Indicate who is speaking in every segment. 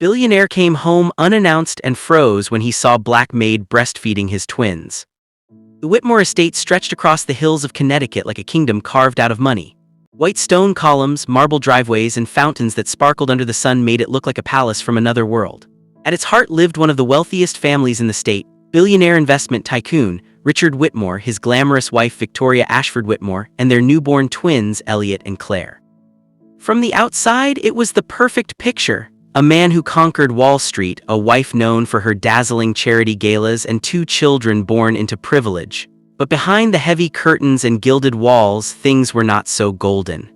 Speaker 1: Billionaire came home unannounced and froze when he saw Black Maid breastfeeding his twins. The Whitmore estate stretched across the hills of Connecticut like a kingdom carved out of money. White stone columns, marble driveways, and fountains that sparkled under the sun made it look like a palace from another world. At its heart lived one of the wealthiest families in the state, billionaire investment tycoon Richard Whitmore, his glamorous wife Victoria Ashford Whitmore, and their newborn twins Elliot and Claire. From the outside, it was the perfect picture. A man who conquered Wall Street, a wife known for her dazzling charity galas, and two children born into privilege. But behind the heavy curtains and gilded walls, things were not so golden.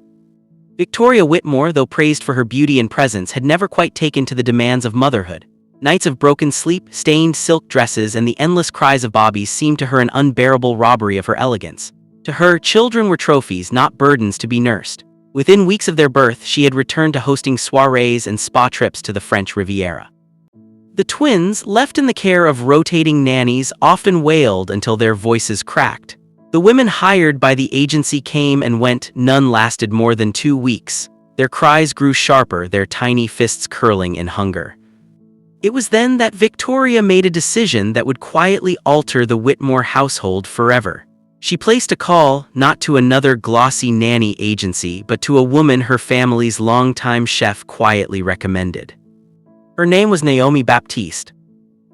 Speaker 1: Victoria Whitmore, though praised for her beauty and presence, had never quite taken to the demands of motherhood. Nights of broken sleep, stained silk dresses, and the endless cries of bobbies seemed to her an unbearable robbery of her elegance. To her, children were trophies, not burdens to be nursed. Within weeks of their birth, she had returned to hosting soirees and spa trips to the French Riviera. The twins, left in the care of rotating nannies, often wailed until their voices cracked. The women hired by the agency came and went, none lasted more than 2 weeks. Their cries grew sharper, their tiny fists curling in hunger. It was then that Victoria made a decision that would quietly alter the Whitmore household forever. She placed a call, not to another glossy nanny agency, but to a woman her family's longtime chef quietly recommended. Her name was Naomi Baptiste.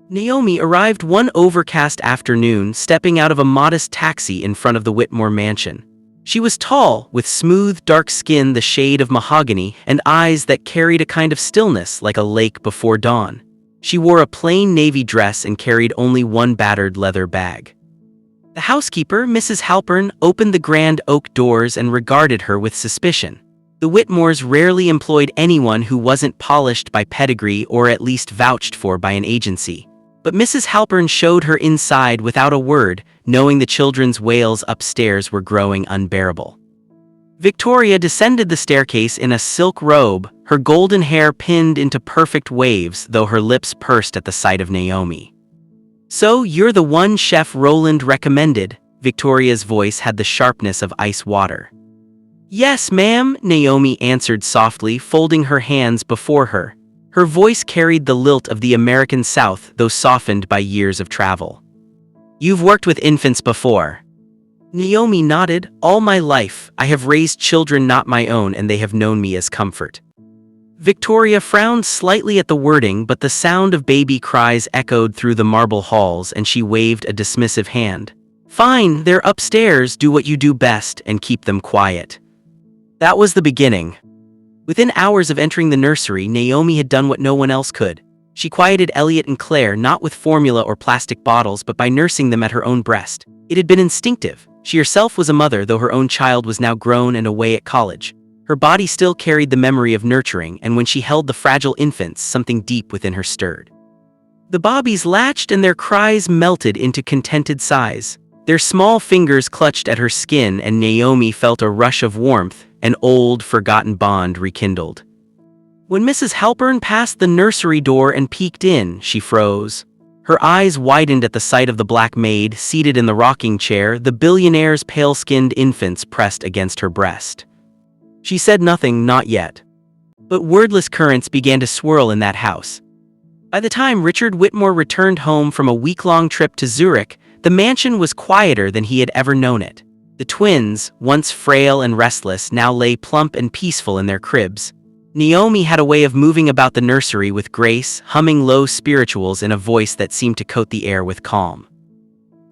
Speaker 1: Naomi arrived one overcast afternoon, stepping out of a modest taxi in front of the Whitmore mansion. She was tall, with smooth, dark skin the shade of mahogany, and eyes that carried a kind of stillness like a lake before dawn. She wore a plain navy dress and carried only one battered leather bag. The housekeeper, Mrs. Halpern, opened the grand oak doors and regarded her with suspicion. The Whitmores rarely employed anyone who wasn't polished by pedigree or at least vouched for by an agency. But Mrs. Halpern showed her inside without a word, knowing the children's wails upstairs were growing unbearable. Victoria descended the staircase in a silk robe, her golden hair pinned into perfect waves, though her lips pursed at the sight of Naomi. "So, you're the one Chef Roland recommended," Victoria's voice had the sharpness of ice water. "Yes, ma'am," Naomi answered softly, folding her hands before her. Her voice carried the lilt of the American South, though softened by years of travel. "You've worked with infants before." Naomi nodded. "All my life, I have raised children not my own, and they have known me as comfort." Victoria frowned slightly at the wording, but the sound of baby cries echoed through the marble halls, and she waved a dismissive hand. "Fine, they're upstairs, do what you do best, and keep them quiet." That was the beginning. Within hours of entering the nursery, Naomi had done what no one else could. She quieted Elliot and Claire not with formula or plastic bottles, but by nursing them at her own breast. It had been instinctive. She herself was a mother, though her own child was now grown and away at college. Her body still carried the memory of nurturing, and when she held the fragile infants, something deep within her stirred. The bobbies latched and their cries melted into contented sighs. Their small fingers clutched at her skin, and Naomi felt a rush of warmth, an old, forgotten bond rekindled. When Mrs. Halpern passed the nursery door and peeked in, she froze. Her eyes widened at the sight of the black maid seated in the rocking chair, the billionaire's pale-skinned infants pressed against her breast. She said nothing, not yet. But wordless currents began to swirl in that house. By the time Richard Whitmore returned home from a week-long trip to Zurich, the mansion was quieter than he had ever known it. The twins, once frail and restless, now lay plump and peaceful in their cribs. Naomi had a way of moving about the nursery with grace, humming low spirituals in a voice that seemed to coat the air with calm.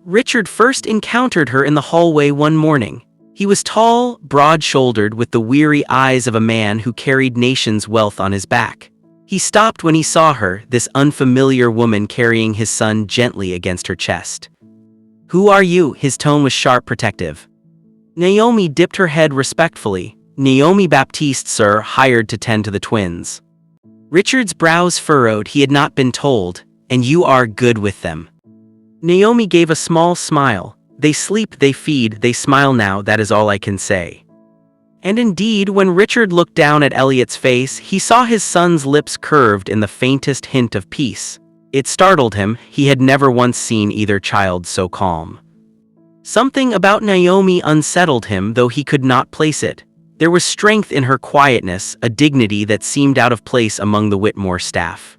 Speaker 1: Richard first encountered her in the hallway one morning. He was tall, broad-shouldered, with the weary eyes of a man who carried nations' wealth on his back. He stopped when he saw her, this unfamiliar woman carrying his son gently against her chest. "Who are you?" His tone was sharp, protective. Naomi dipped her head respectfully. "Naomi Baptiste, sir, hired to tend to the twins." Richard's brows furrowed. He had not been told. "And you are good with them." Naomi gave a small smile. "They sleep, they feed, they smile now, that is all I can say." And indeed, when Richard looked down at Elliot's face, he saw his son's lips curved in the faintest hint of peace. It startled him. He had never once seen either child so calm. Something about Naomi unsettled him, though he could not place it. There was strength in her quietness, a dignity that seemed out of place among the Whitmore staff.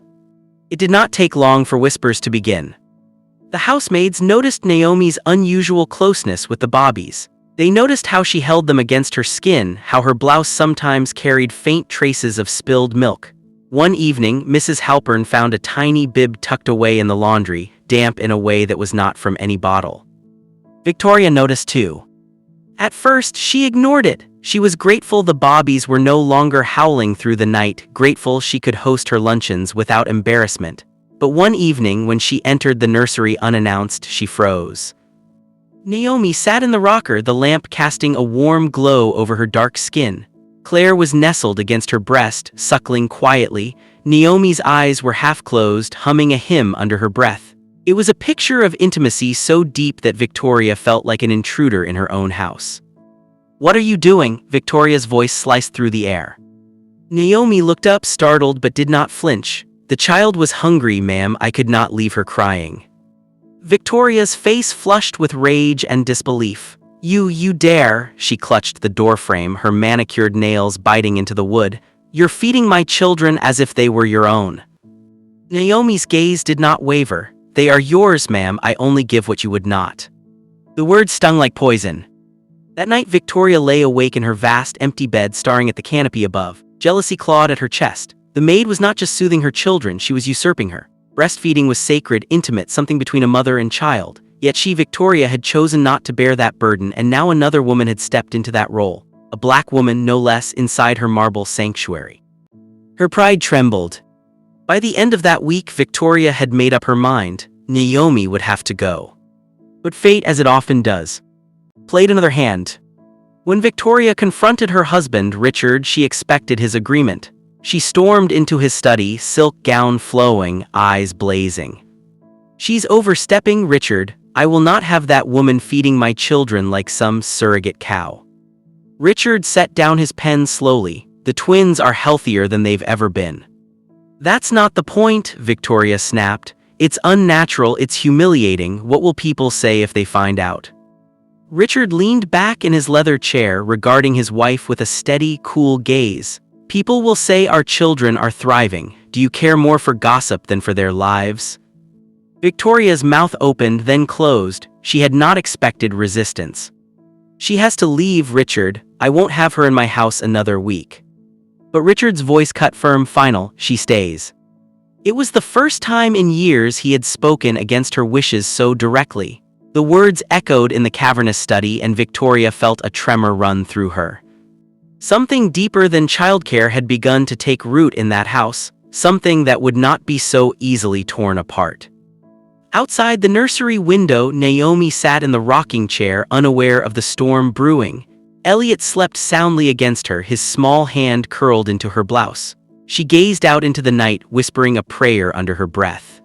Speaker 1: It did not take long for whispers to begin. The housemaids noticed Naomi's unusual closeness with the Bobbies. They noticed how she held them against her skin, how her blouse sometimes carried faint traces of spilled milk. One evening, Mrs. Halpern found a tiny bib tucked away in the laundry, damp in a way that was not from any bottle. Victoria noticed too. At first, she ignored it. She was grateful the Bobbies were no longer howling through the night, grateful she could host her luncheons without embarrassment. But one evening, when she entered the nursery unannounced, she froze. Naomi sat in the rocker, the lamp casting a warm glow over her dark skin. Claire was nestled against her breast, suckling quietly. Naomi's eyes were half closed, humming a hymn under her breath. It was a picture of intimacy so deep that Victoria felt like an intruder in her own house. "What are you doing?" Victoria's voice sliced through the air. Naomi looked up, startled but did not flinch. "The child was hungry, ma'am. I could not leave her crying." Victoria's face flushed with rage and disbelief. You dare," she clutched the doorframe, her manicured nails biting into the wood. "You're feeding my children as if they were your own." Naomi's gaze did not waver. "They are yours, ma'am. I only give what you would not." The words stung like poison. That night, Victoria lay awake in her vast, empty bed, staring at the canopy above. Jealousy clawed at her chest. The maid was not just soothing her children, she was usurping her. Breastfeeding was sacred, intimate, something between a mother and child. Yet she, Victoria, had chosen not to bear that burden, and now another woman had stepped into that role. A black woman, no less, inside her marble sanctuary. Her pride trembled. By the end of that week, Victoria had made up her mind. Naomi would have to go. But fate, as it often does, played another hand. When Victoria confronted her husband, Richard, she expected his agreement. She stormed into his study, silk gown flowing, eyes blazing. "She's overstepping, Richard. I will not have that woman feeding my children like some surrogate cow." Richard set down his pen slowly. "The twins are healthier than they've ever been." "That's not the point," Victoria snapped. "It's unnatural, it's humiliating. What will people say if they find out?" Richard leaned back in his leather chair, regarding his wife with a steady, cool gaze. "People will say our children are thriving. Do you care more for gossip than for their lives?" Victoria's mouth opened, then closed. She had not expected resistance. "She has to leave, Richard. I won't have her in my house another week." But Richard's voice cut firm, final. "She stays." It was the first time in years he had spoken against her wishes so directly. The words echoed in the cavernous study, and Victoria felt a tremor run through her. Something deeper than childcare had begun to take root in that house, something that would not be so easily torn apart. Outside the nursery window, Naomi sat in the rocking chair, unaware of the storm brewing. Elliot slept soundly against her, his small hand curled into her blouse. She gazed out into the night, whispering a prayer under her breath.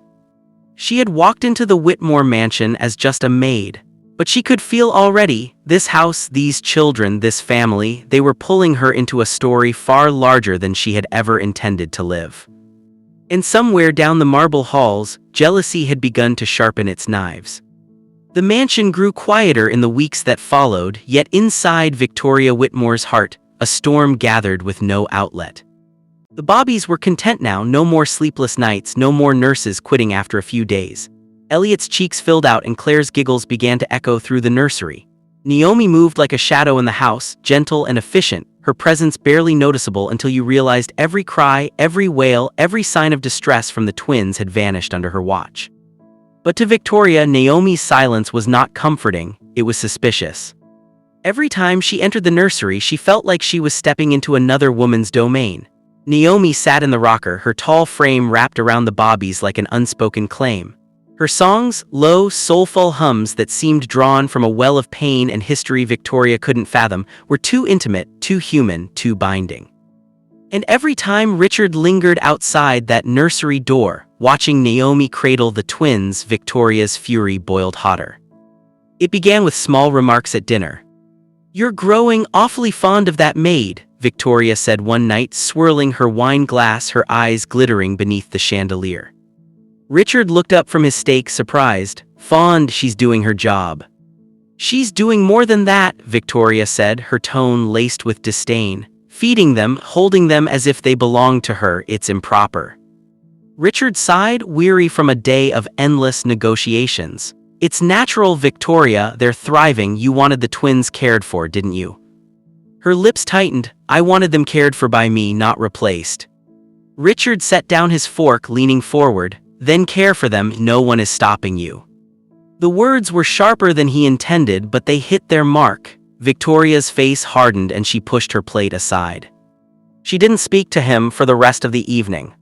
Speaker 1: She had walked into the Whitmore mansion as just a maid, but she could feel already, this house, these children, this family, they were pulling her into a story far larger than she had ever intended to live. And somewhere down the marble halls, jealousy had begun to sharpen its knives. The mansion grew quieter in the weeks that followed, yet inside Victoria Whitmore's heart, a storm gathered with no outlet. The Bobbies were content now, no more sleepless nights, no more nurses quitting after a few days. Elliot's cheeks filled out and Claire's giggles began to echo through the nursery. Naomi moved like a shadow in the house, gentle and efficient, her presence barely noticeable until you realized every cry, every wail, every sign of distress from the twins had vanished under her watch. But to Victoria, Naomi's silence was not comforting, it was suspicious. Every time she entered the nursery, she felt like she was stepping into another woman's domain. Naomi sat in the rocker, her tall frame wrapped around the Bobbies like an unspoken claim. Her songs, low, soulful hums that seemed drawn from a well of pain and history Victoria couldn't fathom, were too intimate, too human, too binding. And every time Richard lingered outside that nursery door, watching Naomi cradle the twins, Victoria's fury boiled hotter. It began with small remarks at dinner. "You're growing awfully fond of that maid," Victoria said one night, swirling her wine glass, her eyes glittering beneath the chandelier. Richard looked up from his steak, surprised. "Fond, she's doing her job." She's doing more than that, Victoria said, her tone laced with disdain. Feeding them, holding them as if they belonged to her, it's improper. Richard sighed, weary from a day of endless negotiations. It's natural, Victoria, they're thriving. You wanted the twins cared for, didn't you? Her lips tightened. I wanted them cared for by me, not replaced. Richard set down his fork, leaning forward. Then care for them, no one is stopping you. The words were sharper than he intended, but they hit their mark. Victoria's face hardened and she pushed her plate aside. She didn't speak to him for the rest of the evening.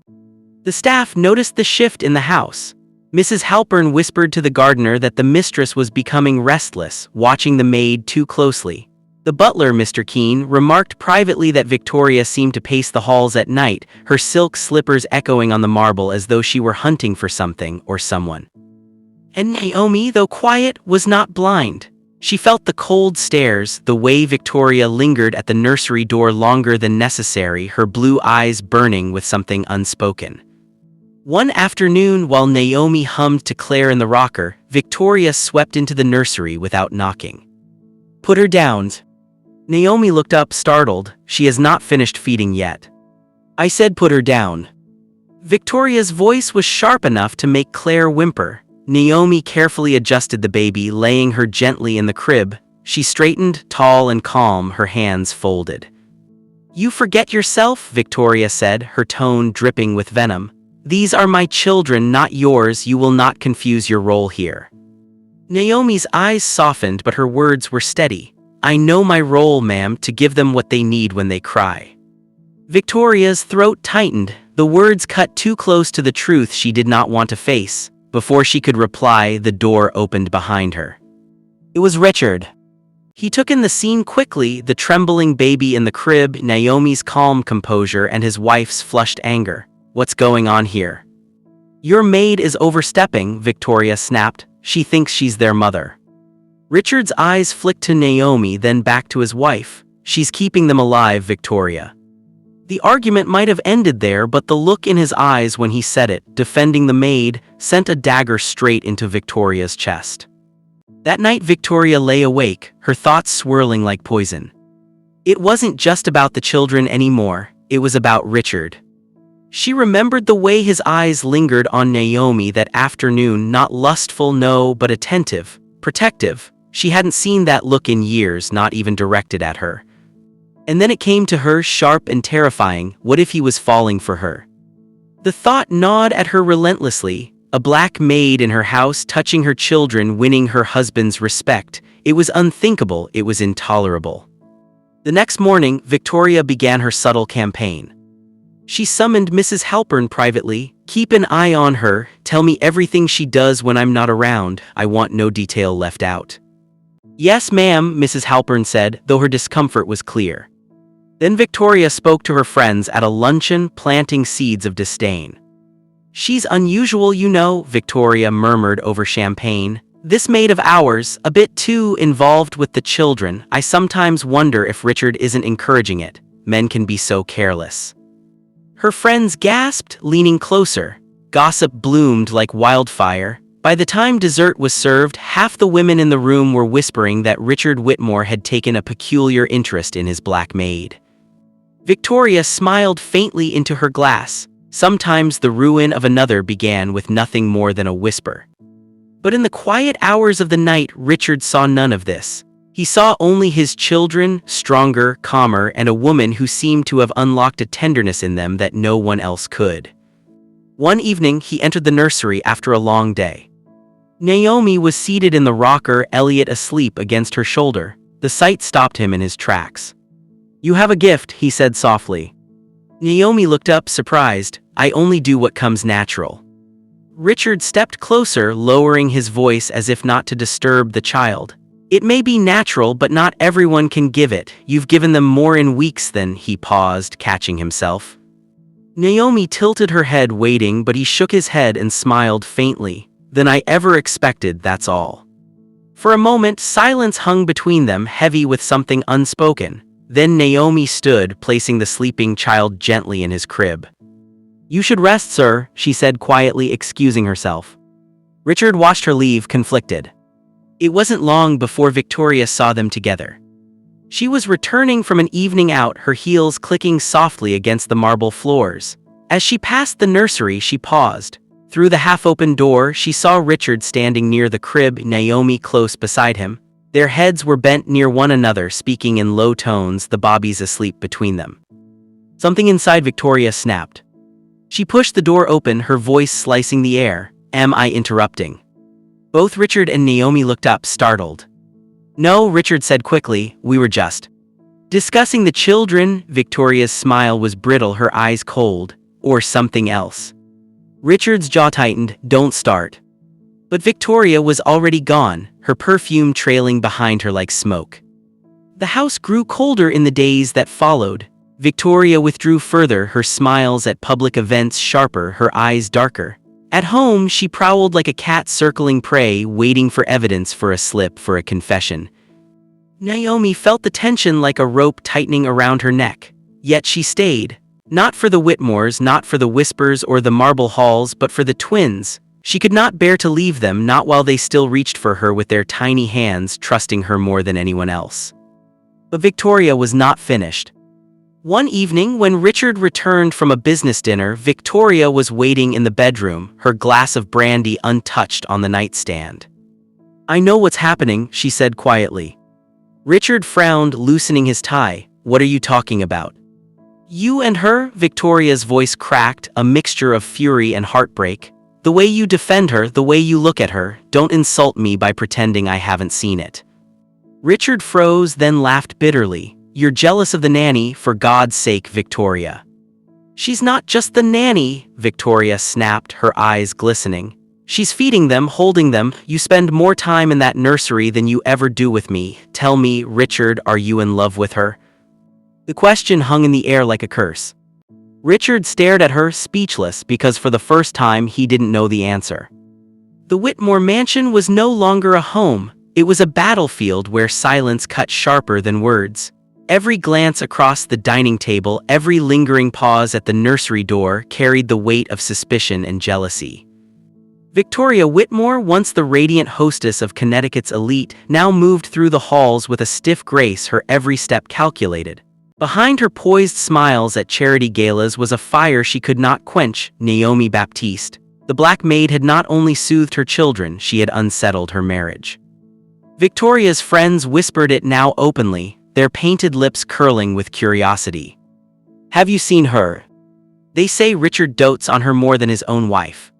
Speaker 1: The staff noticed the shift in the house. Mrs. Halpern whispered to the gardener that the mistress was becoming restless, watching the maid too closely. The butler, Mr. Keene, remarked privately that Victoria seemed to pace the halls at night, her silk slippers echoing on the marble as though she were hunting for something or someone. And Naomi, though quiet, was not blind. She felt the cold stares, the way Victoria lingered at the nursery door longer than necessary, her blue eyes burning with something unspoken. One afternoon, while Naomi hummed to Claire in the rocker, Victoria swept into the nursery without knocking. Put her down. Naomi looked up, startled. She has not finished feeding yet. I said put her down. Victoria's voice was sharp enough to make Claire whimper. Naomi carefully adjusted the baby, laying her gently in the crib. She straightened, tall and calm, her hands folded. You forget yourself, Victoria said, her tone dripping with venom. These are my children, not yours. You will not confuse your role here. Naomi's eyes softened, but her words were steady. I know my role, ma'am, to give them what they need when they cry. Victoria's throat tightened. The words cut too close to the truth she did not want to face. Before she could reply, the door opened behind her. It was Richard. He took in the scene quickly, the trembling baby in the crib, Naomi's calm composure, and his wife's flushed anger. What's going on here? Your maid is overstepping, Victoria snapped. She thinks she's their mother. Richard's eyes flicked to Naomi, then back to his wife. She's keeping them alive, Victoria. The argument might have ended there, but the look in his eyes when he said it, defending the maid, sent a dagger straight into Victoria's chest. That night Victoria lay awake, her thoughts swirling like poison. It wasn't just about the children anymore, it was about Richard. She remembered the way his eyes lingered on Naomi that afternoon, not lustful, no, but attentive, protective. She hadn't seen that look in years, not even directed at her. And then it came to her, sharp and terrifying. What if he was falling for her? The thought gnawed at her relentlessly. A black maid in her house, touching her children, winning her husband's respect. It was unthinkable, it was intolerable. The next morning, Victoria began her subtle campaign. She summoned Mrs. Halpern privately. Keep an eye on her, tell me everything she does when I'm not around, I want no detail left out. Yes, ma'am, Mrs. Halpern said, though her discomfort was clear. Then Victoria spoke to her friends at a luncheon, planting seeds of disdain. She's unusual, you know, Victoria murmured over champagne. This maid of ours, a bit too involved with the children. I sometimes wonder if Richard isn't encouraging it. Men can be so careless. Her friends gasped, leaning closer. Gossip bloomed like wildfire. By the time dessert was served, half the women in the room were whispering that Richard Whitmore had taken a peculiar interest in his black maid. Victoria smiled faintly into her glass. Sometimes the ruin of another began with nothing more than a whisper. But in the quiet hours of the night, Richard saw none of this. He saw only his children, stronger, calmer, and a woman who seemed to have unlocked a tenderness in them that no one else could. One evening, he entered the nursery after a long day. Naomi was seated in the rocker, Elliot asleep against her shoulder. The sight stopped him in his tracks. You have a gift, he said softly. Naomi looked up, surprised. I only do what comes natural. Richard stepped closer, lowering his voice as if not to disturb the child. It may be natural, but not everyone can give it. You've given them more in weeks than, he paused, catching himself. Naomi tilted her head, waiting, but he shook his head and smiled faintly. Than I ever expected, that's all. For a moment, silence hung between them, heavy with something unspoken. Then Naomi stood, placing the sleeping child gently in his crib. You should rest, sir, she said quietly, excusing herself. Richard watched her leave, conflicted. It wasn't long before Victoria saw them together. She was returning from an evening out, her heels clicking softly against the marble floors. As she passed the nursery, she paused. Through the half-open door, she saw Richard standing near the crib, Naomi close beside him. Their heads were bent near one another, speaking in low tones, the bobbies asleep between them. Something inside Victoria snapped. She pushed the door open, her voice slicing the air. "Am I interrupting?" Both Richard and Naomi looked up, startled. "No," Richard said quickly, "we were just discussing the children." Victoria's smile was brittle, her eyes cold. "Or something else?" Richard's jaw tightened. "Don't start." But Victoria was already gone, her perfume trailing behind her like smoke. The house grew colder in the days that followed. Victoria withdrew further, her smiles at public events sharper, her eyes darker. At home, she prowled like a cat circling prey, waiting for evidence, for a slip, for a confession. Naomi felt the tension like a rope tightening around her neck. Yet she stayed. Not for the Whitmores, not for the whispers or the marble halls, but for the twins. She could not bear to leave them, not while they still reached for her with their tiny hands, trusting her more than anyone else. But Victoria was not finished. One evening, when Richard returned from a business dinner, Victoria was waiting in the bedroom, her glass of brandy untouched on the nightstand. "I know what's happening," she said quietly. Richard frowned, loosening his tie. "What are you talking about?" "You and her," Victoria's voice cracked, a mixture of fury and heartbreak. "The way you defend her, the way you look at her. Don't insult me by pretending I haven't seen it." Richard froze, then laughed bitterly. "You're jealous of the nanny, for God's sake, Victoria." "She's not just the nanny," Victoria snapped, her eyes glistening. "She's feeding them, holding them. You spend more time in that nursery than you ever do with me. Tell me, Richard, are you in love with her?" The question hung in the air like a curse. Richard stared at her, speechless, because for the first time he didn't know the answer. The Whitmore mansion was no longer a home. It was a battlefield where silence cut sharper than words. Every glance across the dining table, every lingering pause at the nursery door carried the weight of suspicion and jealousy. Victoria Whitmore, once the radiant hostess of Connecticut's elite, now moved through the halls with a stiff grace, her every step calculated. Behind her poised smiles at charity galas was a fire she could not quench. Naomi Baptiste, the black maid, had not only soothed her children, she had unsettled her marriage. Victoria's friends whispered it now openly, their painted lips curling with curiosity. "Have you seen her? They say Richard dotes on her more than his own wife.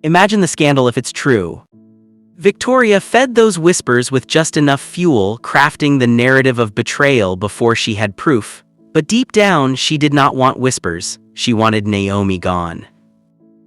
Speaker 1: Imagine the scandal if it's true." Victoria fed those whispers with just enough fuel, crafting the narrative of betrayal before she had proof. But deep down, she did not want whispers. She wanted Naomi gone.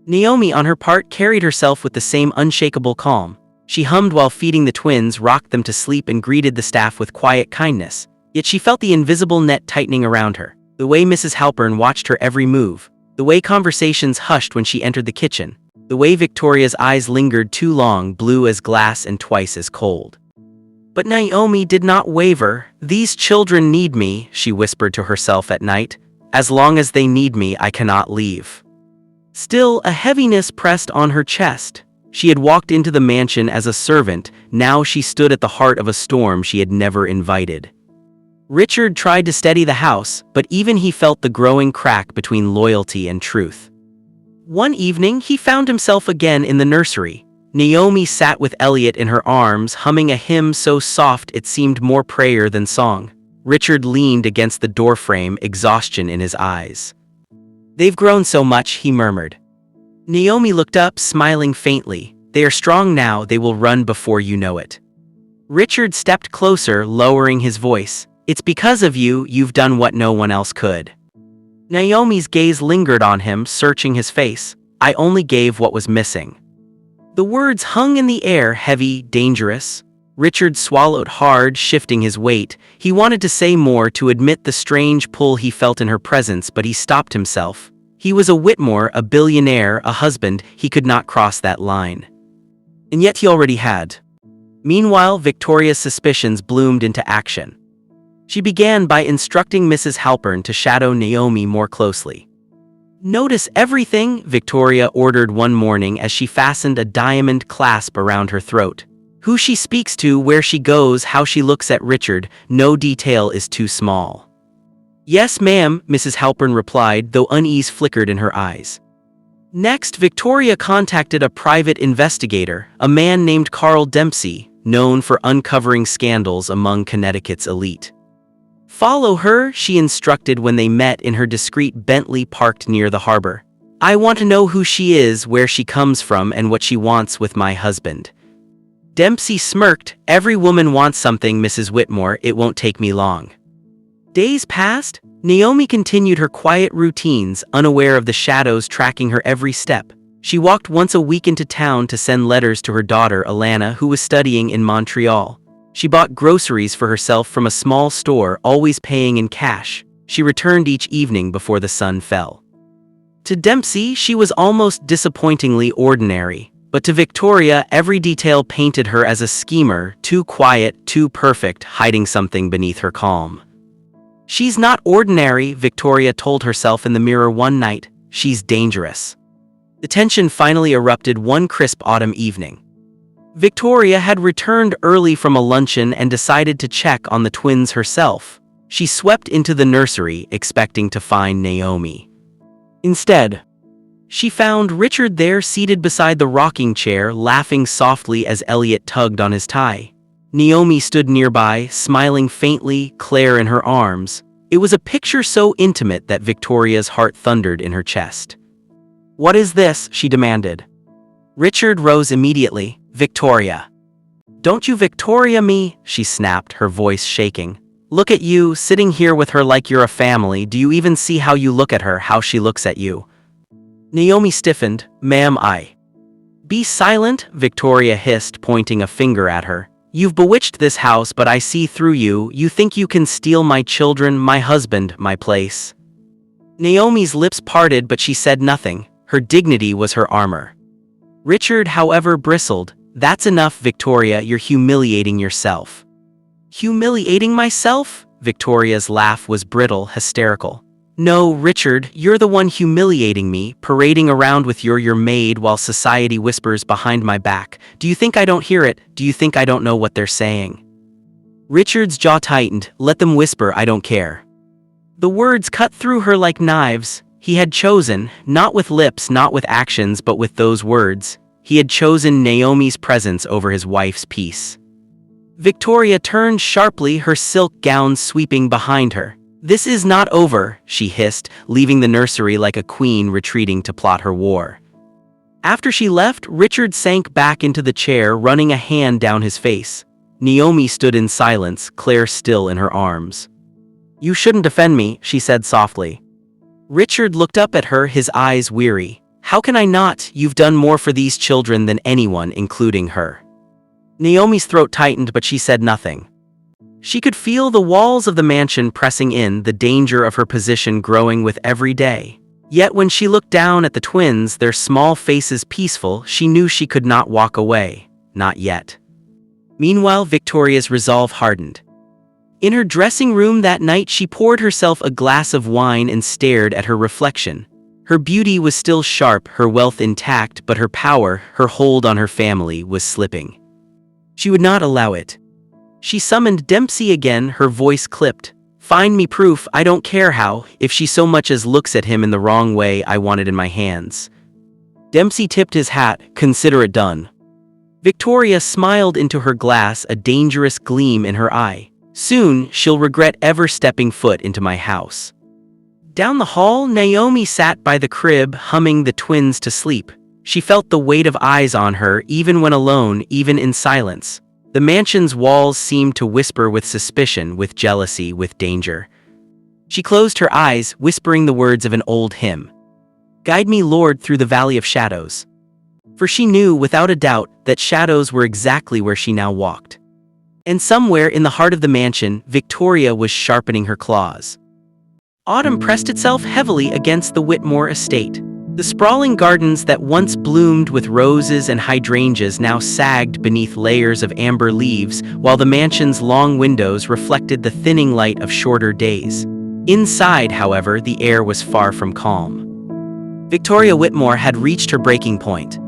Speaker 1: Naomi, on her part, carried herself with the same unshakable calm. She hummed while feeding the twins, rocked them to sleep, and greeted the staff with quiet kindness. Yet she felt the invisible net tightening around her. The way Mrs. Halpern watched her every move. The way conversations hushed when she entered the kitchen. The way Victoria's eyes lingered too long, blue as glass and twice as cold. But Naomi did not waver. "These children need me," she whispered to herself at night. "As long as they need me, I cannot leave." Still, a heaviness pressed on her chest. She had walked into the mansion as a servant, now she stood at the heart of a storm she had never invited. Richard tried to steady the house, but even he felt the growing crack between loyalty and truth. One evening, he found himself again in the nursery. Naomi sat with Elliot in her arms, humming a hymn so soft it seemed more prayer than song. Richard leaned against the doorframe, exhaustion in his eyes. "They've grown so much," he murmured. Naomi looked up, smiling faintly. "They are strong now, they will run before you know it." Richard stepped closer, lowering his voice. "It's because of you, you've done what no one else could." Naomi's gaze lingered on him, searching his face. "I only gave what was missing." The words hung in the air, heavy, dangerous. Richard swallowed hard, shifting his weight. He wanted to say more, to admit the strange pull he felt in her presence, but he stopped himself. He was a Whitmore, a billionaire, a husband. He could not cross that line. And yet he already had. Meanwhile, Victoria's suspicions bloomed into action. She began by instructing Mrs. Halpern to shadow Naomi more closely. "Notice everything," Victoria ordered one morning as she fastened a diamond clasp around her throat. Who she speaks to, where she goes, how she looks at Richard, no detail is too small. "Yes, ma'am," Mrs. Halpern replied, though unease flickered in her eyes. Next, Victoria contacted a private investigator, a man named Carl Dempsey, known for uncovering scandals among Connecticut's elite. "Follow her," she instructed when they met in her discreet Bentley parked near the harbor. "I want to know who she is, where she comes from, and what she wants with my husband." Dempsey smirked. "Every woman wants something, Mrs. Whitmore. It won't take me long." Days passed. Naomi continued her quiet routines, unaware of the shadows tracking her every step. She walked once a week into town to send letters to her daughter, Alana, who was studying in Montreal. She bought groceries for herself from a small store, always paying in cash. She returned each evening before the sun fell. To Dempsey, she was almost disappointingly ordinary, but to Victoria, every detail painted her as a schemer, too quiet, too perfect, hiding something beneath her calm. "She's not ordinary," Victoria told herself in the mirror one night. "She's dangerous." The tension finally erupted one crisp autumn evening. Victoria had returned early from a luncheon and decided to check on the twins herself. She swept into the nursery, expecting to find Naomi. Instead, she found Richard there seated beside the rocking chair, laughing softly as Elliot tugged on his tie. Naomi stood nearby, smiling faintly, Claire in her arms. It was a picture so intimate that Victoria's heart thundered in her chest. "What is this?" she demanded. Richard rose immediately. "Victoria." "Don't you Victoria me," she snapped, her voice shaking. "Look at you, sitting here with her like you're a family. Do you even see how you look at her, how she looks at you?" Naomi stiffened. "Ma'am, I." "Be silent," Victoria hissed, pointing a finger at her. "You've bewitched this house, but I see through you. You think you can steal my children, my husband, my place." Naomi's lips parted, but she said nothing. Her dignity was her armor. Richard, however, bristled. "That's enough, Victoria, you're humiliating yourself." "Humiliating myself?" Victoria's laugh was brittle, hysterical. "No, Richard, you're the one humiliating me, parading around with your maid while society whispers behind my back. Do you think I don't hear it? Do you think I don't know what they're saying?" Richard's jaw tightened. "Let them whisper, I don't care." The words cut through her like knives. He had chosen, not with lips, not with actions, but with those words. He had chosen Naomi's presence over his wife's peace. Victoria turned sharply, her silk gown sweeping behind her. "This is not over," she hissed, leaving the nursery like a queen retreating to plot her war. After she left, Richard sank back into the chair, running a hand down his face. Naomi stood in silence, Claire still in her arms. "You shouldn't defend me," she said softly. Richard looked up at her, his eyes weary. "How can I not? You've done more for these children than anyone, including her." Naomi's throat tightened, but she said nothing. She could feel the walls of the mansion pressing in, the danger of her position growing with every day. Yet when she looked down at the twins, their small faces peaceful, she knew she could not walk away. Not yet. Meanwhile, Victoria's resolve hardened. In her dressing room that night, she poured herself a glass of wine and stared at her reflection. Her beauty was still sharp, her wealth intact, but her power, her hold on her family, was slipping. She would not allow it. She summoned Dempsey again, her voice clipped. "Find me proof, I don't care how. If she so much as looks at him in the wrong way, I want it in my hands." Dempsey tipped his hat. "Consider it done." Victoria smiled into her glass, a dangerous gleam in her eye. "Soon, she'll regret ever stepping foot into my house." Down the hall, Naomi sat by the crib, humming the twins to sleep. She felt the weight of eyes on her, even when alone, even in silence. The mansion's walls seemed to whisper with suspicion, with jealousy, with danger. She closed her eyes, whispering the words of an old hymn. "Guide me, Lord, through the valley of shadows." For she knew, without a doubt, that shadows were exactly where she now walked. And somewhere in the heart of the mansion, Victoria was sharpening her claws. Autumn pressed itself heavily against the Whitmore estate. The sprawling gardens that once bloomed with roses and hydrangeas now sagged beneath layers of amber leaves, while the mansion's long windows reflected the thinning light of shorter days. Inside, however, the air was far from calm. Victoria Whitmore had reached her breaking point.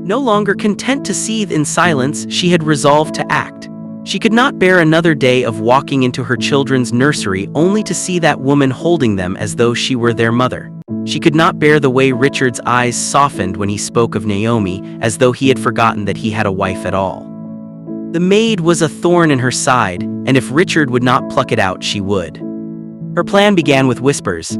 Speaker 1: No longer content to seethe in silence, she had resolved to act. She could not bear another day of walking into her children's nursery only to see that woman holding them as though she were their mother. She could not bear the way Richard's eyes softened when he spoke of Naomi, as though he had forgotten that he had a wife at all. The maid was a thorn in her side, and if Richard would not pluck it out, she would. Her plan began with whispers.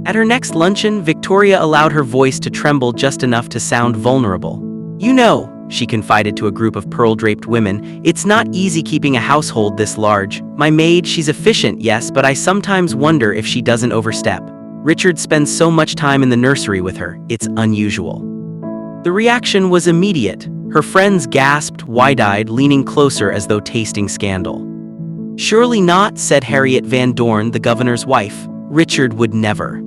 Speaker 1: At her next luncheon, Victoria allowed her voice to tremble just enough to sound vulnerable. "You know," she confided to a group of pearl-draped women, "it's not easy keeping a household this large. My maid, she's efficient, yes, but I sometimes wonder if she doesn't overstep. Richard spends so much time in the nursery with her, it's unusual." The reaction was immediate. Her friends gasped, wide-eyed, leaning closer as though tasting scandal. "Surely not," said Harriet Van Dorn, the governor's wife. "Richard would never."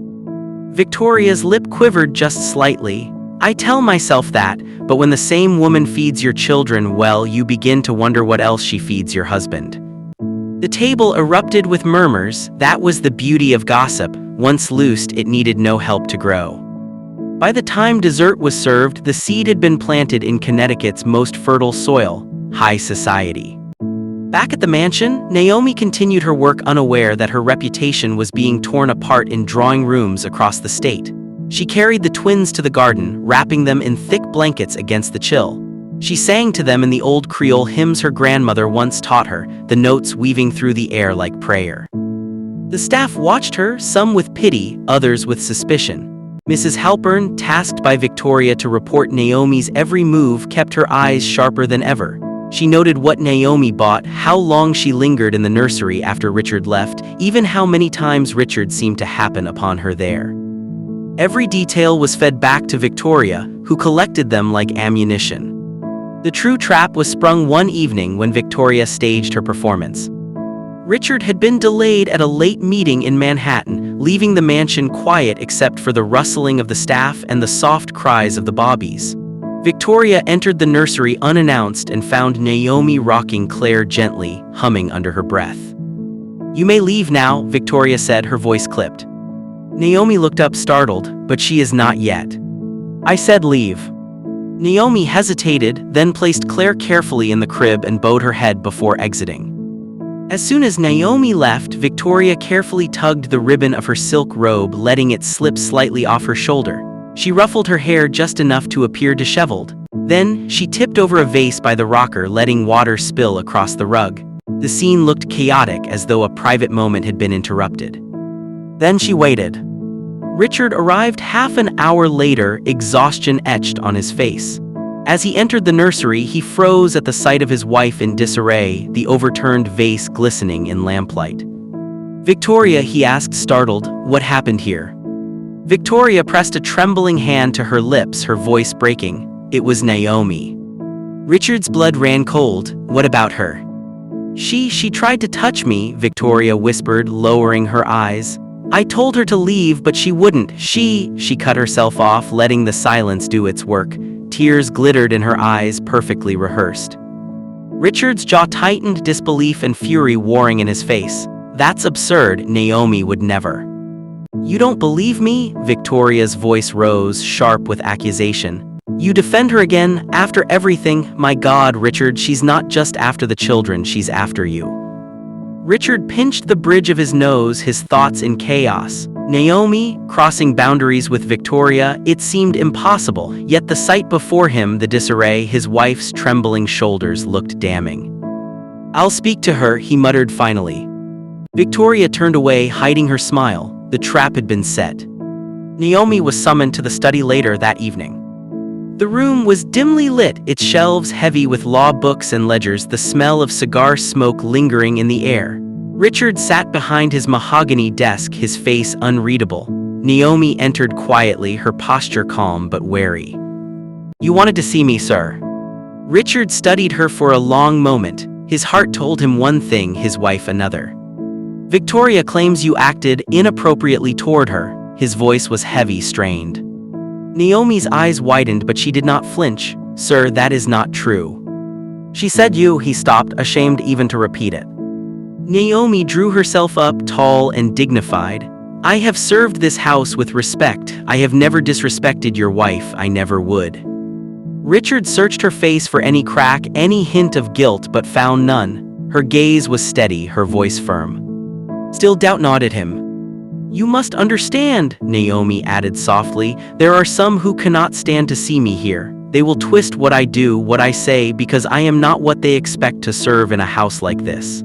Speaker 1: Victoria's lip quivered just slightly. "I tell myself that, but when the same woman feeds your children, well, you begin to wonder what else she feeds your husband." The table erupted with murmurs. That was the beauty of gossip. Once loosed, it needed no help to grow. By the time dessert was served, the seed had been planted in Connecticut's most fertile soil, high society. Back at the mansion, Naomi continued her work, unaware that her reputation was being torn apart in drawing rooms across the state. She carried the twins to the garden, wrapping them in thick blankets against the chill. She sang to them in the old Creole hymns her grandmother once taught her, the notes weaving through the air like prayer. The staff watched her, some with pity, others with suspicion. Mrs. Halpern, tasked by Victoria to report Naomi's every move, kept her eyes sharper than ever. She noted what Naomi bought, how long she lingered in the nursery after Richard left, even how many times Richard seemed to happen upon her there. Every detail was fed back to Victoria, who collected them like ammunition. The true trap was sprung one evening when Victoria staged her performance. Richard had been delayed at a late meeting in Manhattan, leaving the mansion quiet except for the rustling of the staff and the soft cries of the bobbies. Victoria entered the nursery unannounced and found Naomi rocking Claire gently, humming under her breath. "You may leave now," Victoria said, her voice clipped. Naomi looked up startled, "But she is not yet." "I said leave." Naomi hesitated, then placed Claire carefully in the crib and bowed her head before exiting. As soon as Naomi left, Victoria carefully tugged the ribbon of her silk robe, letting it slip slightly off her shoulder. She ruffled her hair just enough to appear disheveled. Then, she tipped over a vase by the rocker, letting water spill across the rug. The scene looked chaotic, as though a private moment had been interrupted. Then she waited. Richard arrived half an hour later, exhaustion etched on his face. As he entered the nursery, he froze at the sight of his wife in disarray, the overturned vase glistening in lamplight. "Victoria," he asked, startled, "what happened here?" Victoria pressed a trembling hand to her lips, her voice breaking. It was Naomi. Richard's blood ran cold. "What about her?" She tried to touch me," Victoria whispered, lowering her eyes. "I told her to leave, but she wouldn't. She cut herself off, letting the silence do its work. Tears glittered in her eyes, perfectly rehearsed. Richard's jaw tightened, disbelief and fury warring in his face. "That's absurd. Naomi would never." "You don't believe me?" Victoria's voice rose, sharp with accusation. "You defend her again, after everything? My God, Richard, she's not just after the children, she's after you." Richard pinched the bridge of his nose, his thoughts in chaos. Naomi, crossing boundaries with Victoria, it seemed impossible, yet the sight before him, the disarray, his wife's trembling shoulders, looked damning. "I'll speak to her," he muttered finally. Victoria turned away, hiding her smile. The trap had been set. Naomi was summoned to the study later that evening. The room was dimly lit, its shelves heavy with law books and ledgers, the smell of cigar smoke lingering in the air. Richard sat behind his mahogany desk, his face unreadable. Naomi entered quietly, her posture calm but wary. "You wanted to see me, sir." Richard studied her for a long moment. His heart told him one thing, his wife another. "Victoria claims you acted inappropriately toward her." His voice was heavy, strained. Naomi's eyes widened, but she did not flinch. "Sir, that is not true." "She said you," he stopped, ashamed even to repeat it. Naomi drew herself up, tall and dignified. "I have served this house with respect. I have never disrespected your wife, I never would." Richard searched her face for any crack, any hint of guilt, but found none. Her gaze was steady, her voice firm. Still, doubt gnawed at him. "You must understand," Naomi added softly, "there are some who cannot stand to see me here. They will twist what I do, what I say, because I am not what they expect to serve in a house like this."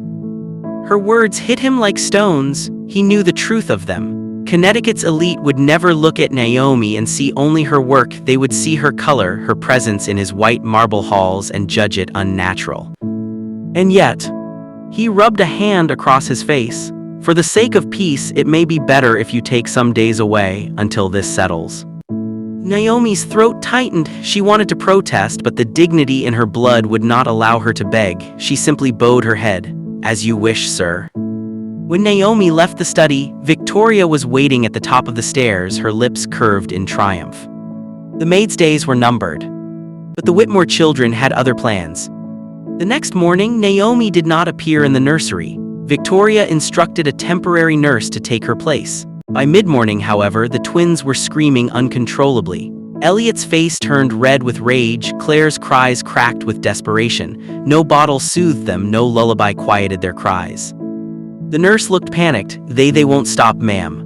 Speaker 1: Her words hit him like stones. He knew the truth of them. Connecticut's elite would never look at Naomi and see only her work. They would see her color, her presence in his white marble halls, and judge it unnatural. And yet, he rubbed a hand across his face. "For the sake of peace, it may be better if you take some days away until this settles." Naomi's throat tightened. She wanted to protest, but the dignity in her blood would not allow her to beg. She simply bowed her head. "As you wish, sir." When Naomi left the study, Victoria was waiting at the top of the stairs, her lips curved in triumph. The maid's days were numbered. But the Whitmore children had other plans. The next morning, Naomi did not appear in the nursery. Victoria instructed a temporary nurse to take her place. By mid-morning, however, the twins were screaming uncontrollably. Elliot's face turned red with rage, Claire's cries cracked with desperation. No bottle soothed them, no lullaby quieted their cries. The nurse looked panicked. They won't stop, ma'am."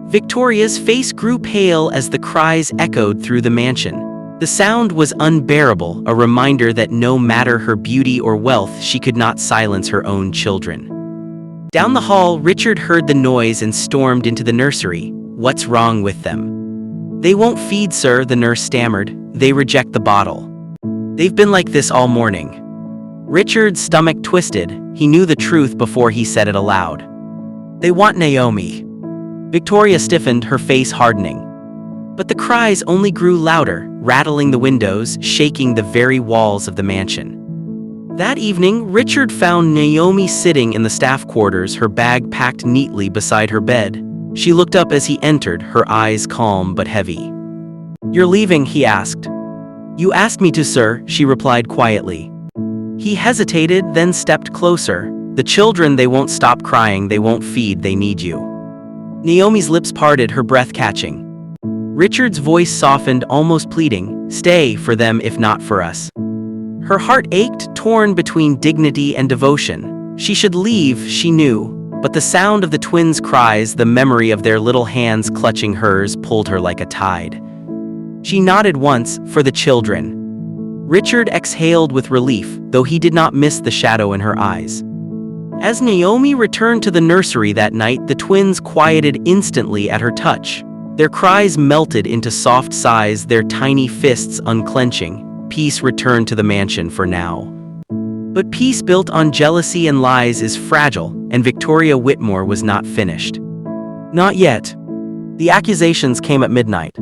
Speaker 1: Victoria's face grew pale as the cries echoed through the mansion. The sound was unbearable, a reminder that no matter her beauty or wealth, she could not silence her own children. Down the hall, Richard heard the noise and stormed into the nursery. "What's wrong with them?" "They won't feed, sir," the nurse stammered. "They reject the bottle. They've been like this all morning." Richard's stomach twisted. He knew the truth before he said it aloud. "They want Naomi." Victoria stiffened, her face hardening. But the cries only grew louder, rattling the windows, shaking the very walls of the mansion. That evening, Richard found Naomi sitting in the staff quarters, her bag packed neatly beside her bed. She looked up as he entered, her eyes calm but heavy. "You're leaving?" he asked. "You asked me to, sir," she replied quietly. He hesitated, then stepped closer. "The children, they won't stop crying, they won't feed, they need you." Naomi's lips parted, her breath catching. Richard's voice softened, almost pleading. "Stay, for them if not for us." Her heart ached, torn between dignity and devotion. She should leave, she knew, but the sound of the twins' cries, the memory of their little hands clutching hers, pulled her like a tide. She nodded once, for the children. Richard exhaled with relief, though he did not miss the shadow in her eyes. As Naomi returned to the nursery that night, the twins quieted instantly at her touch. Their cries melted into soft sighs, their tiny fists unclenching. Peace returned to the mansion for now. But peace built on jealousy and lies is fragile, and Victoria Whitmore was not finished. Not yet. The accusations came at midnight.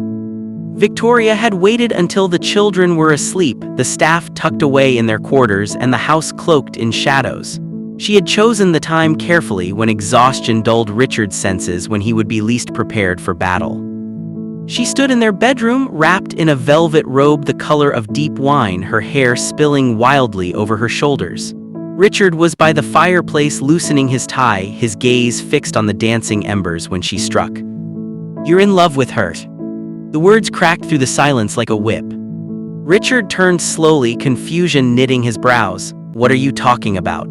Speaker 1: Victoria had waited until the children were asleep, the staff tucked away in their quarters, and the house cloaked in shadows. She had chosen the time carefully, when exhaustion dulled Richard's senses, when he would be least prepared for battle. She stood in their bedroom, wrapped in a velvet robe the color of deep wine, her hair spilling wildly over her shoulders. Richard was by the fireplace, loosening his tie, his gaze fixed on the dancing embers when she struck. "You're in love with her." The words cracked through the silence like a whip. Richard turned slowly, confusion knitting his brows. "What are you talking about?"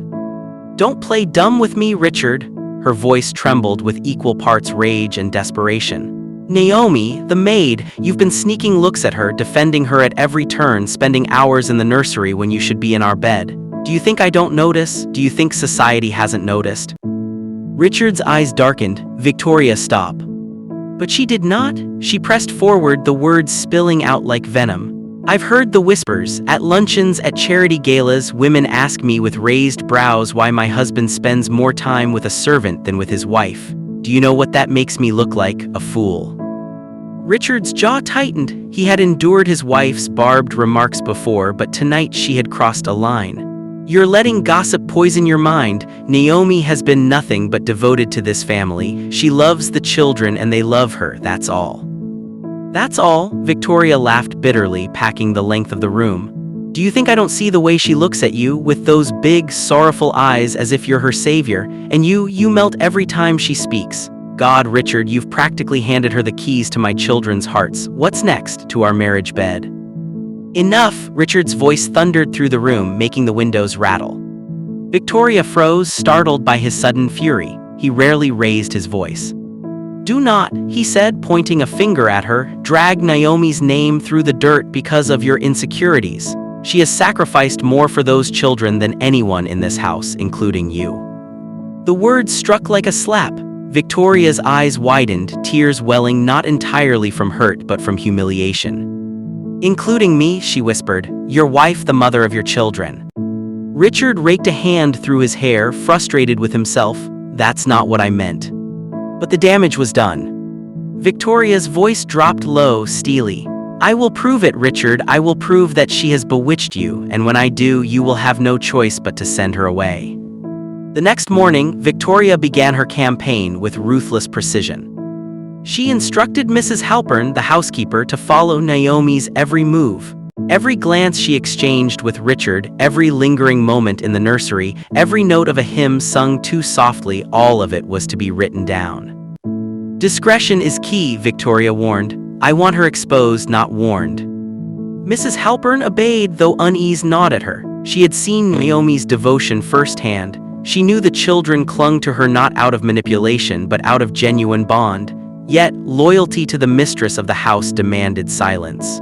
Speaker 1: "Don't play dumb with me, Richard." Her voice trembled with equal parts rage and desperation. "Naomi, the maid, you've been sneaking looks at her, defending her at every turn, spending hours in the nursery when you should be in our bed. Do you think I don't notice? Do you think society hasn't noticed?" Richard's eyes darkened. "Victoria, stop." But she did not. She pressed forward, the words spilling out like venom. "I've heard the whispers. At luncheons, at charity galas, women ask me with raised brows why my husband spends more time with a servant than with his wife. Do you know what that makes me look like? A fool." Richard's jaw tightened. He had endured his wife's barbed remarks before, but tonight she had crossed a line. "You're letting gossip poison your mind. Naomi has been nothing but devoted to this family. She loves the children and they love her, that's all." "That's all?" Victoria laughed bitterly, packing the length of the room. "Do you think I don't see the way she looks at you, with those big, sorrowful eyes, as if you're her savior? And you melt every time she speaks. God, Richard, you've practically handed her the keys to my children's hearts. What's next? To our marriage bed?" Enough, Richard's voice thundered through the room, making the windows rattle. Victoria froze, startled by his sudden fury. He rarely raised his voice. Do not, he said, pointing a finger at her, drag Naomi's name through the dirt because of your insecurities. She has sacrificed more for those children than anyone in this house, including you. The words struck like a slap. Victoria's eyes widened, tears welling not entirely from hurt but from humiliation. Including me, she whispered, your wife, the mother of your children. Richard raked a hand through his hair, frustrated with himself. That's not what I meant. But the damage was done. Victoria's voice dropped low, steely. I will prove it, Richard. I will prove that she has bewitched you, and when I do, you will have no choice but to send her away. The next morning, Victoria began her campaign with ruthless precision. She instructed Mrs. Halpern, the housekeeper, to follow Naomi's every move. Every glance she exchanged with Richard, every lingering moment in the nursery, every note of a hymn sung too softly, all of it was to be written down. Discretion is key, Victoria warned. I want her exposed, not warned. Mrs. Halpern obeyed, though unease gnawed at her. She had seen Naomi's devotion firsthand. She knew the children clung to her not out of manipulation, but out of genuine bond. Yet, loyalty to the mistress of the house demanded silence.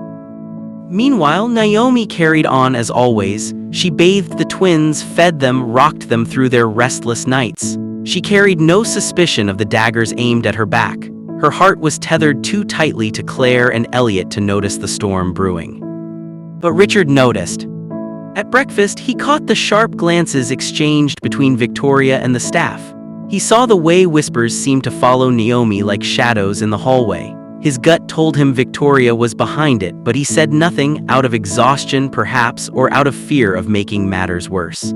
Speaker 1: Meanwhile, Naomi carried on as always. She bathed the twins, fed them, rocked them through their restless nights. She carried no suspicion of the daggers aimed at her back. Her heart was tethered too tightly to Claire and Elliot to notice the storm brewing. But Richard noticed. At breakfast, he caught the sharp glances exchanged between Victoria and the staff. He saw the way whispers seemed to follow Naomi like shadows in the hallway. His gut told him Victoria was behind it, but he said nothing, out of exhaustion perhaps, or out of fear of making matters worse.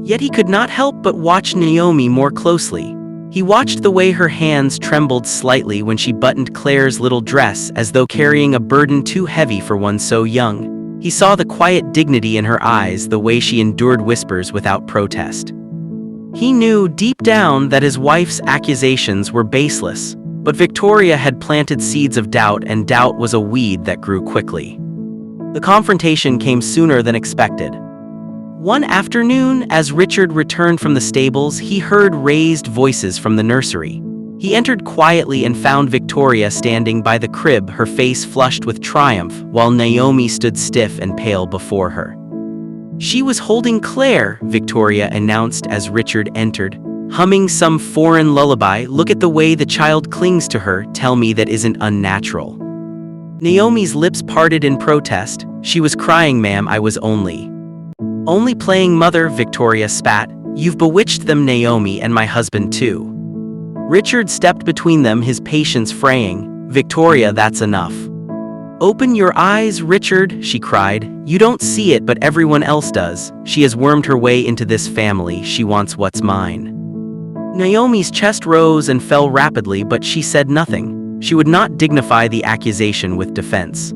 Speaker 1: Yet he could not help but watch Naomi more closely. He watched the way her hands trembled slightly when she buttoned Claire's little dress, as though carrying a burden too heavy for one so young. He saw the quiet dignity in her eyes, the way she endured whispers without protest. He knew deep down that his wife's accusations were baseless. But Victoria had planted seeds of doubt, and doubt was a weed that grew quickly. The confrontation came sooner than expected. One afternoon, as Richard returned from the stables, he heard raised voices from the nursery. He entered quietly and found Victoria standing by the crib, her face flushed with triumph, while Naomi stood stiff and pale before her. She was holding Claire, Victoria announced as Richard entered. Humming some foreign lullaby. Look at the way the child clings to her. Tell me that isn't unnatural. Naomi's lips parted in protest. She was crying, ma'am. I was only playing mother, Victoria spat. You've bewitched them, Naomi, and my husband too. Richard stepped between them, his patience fraying. Victoria, that's enough. Open your eyes, Richard, she cried. You don't see it, but everyone else does. She has wormed her way into this family. She wants what's mine. Naomi's chest rose and fell rapidly, but she said nothing. She would not dignify the accusation with defense.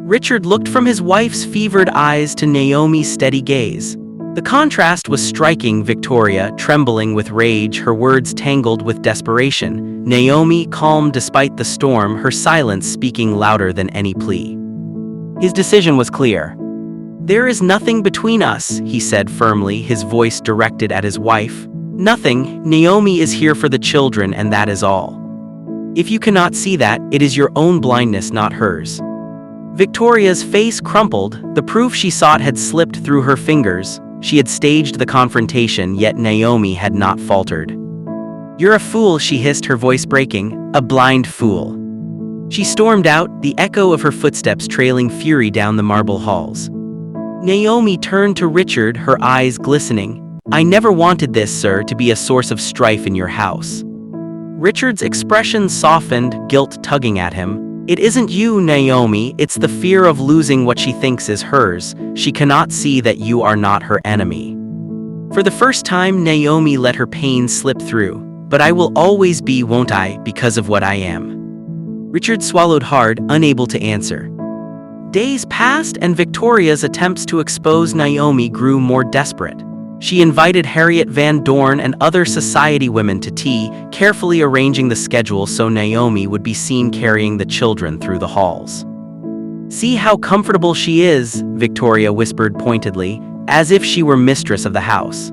Speaker 1: Richard looked from his wife's fevered eyes to Naomi's steady gaze. The contrast was striking. Victoria, trembling with rage, her words tangled with desperation. Naomi, calm despite the storm, her silence speaking louder than any plea. His decision was clear. There is nothing between us, he said firmly, his voice directed at his wife. Nothing. Naomi is here for the children, and that is all. If you cannot see that, it is your own blindness, not hers. Victoria's face crumpled. The proof she sought had slipped through her fingers. She had staged the confrontation, yet Naomi had not faltered. You're a fool, she hissed, her voice breaking. A blind fool. She stormed out, the echo of her footsteps trailing fury down the marble halls. Naomi turned to Richard, her eyes glistening. I never wanted this, sir, to be a source of strife in your house. Richard's expression softened, guilt tugging at him. It isn't you, Naomi, it's the fear of losing what she thinks is hers. She cannot see that you are not her enemy. For the first time, Naomi let her pain slip through. But I will always be, won't I, because of what I am. Richard swallowed hard, unable to answer. Days passed, and Victoria's attempts to expose Naomi grew more desperate. She invited Harriet Van Dorn and other society women to tea, carefully arranging the schedule so Naomi would be seen carrying the children through the halls. "See how comfortable she is," Victoria whispered pointedly, as if she were mistress of the house.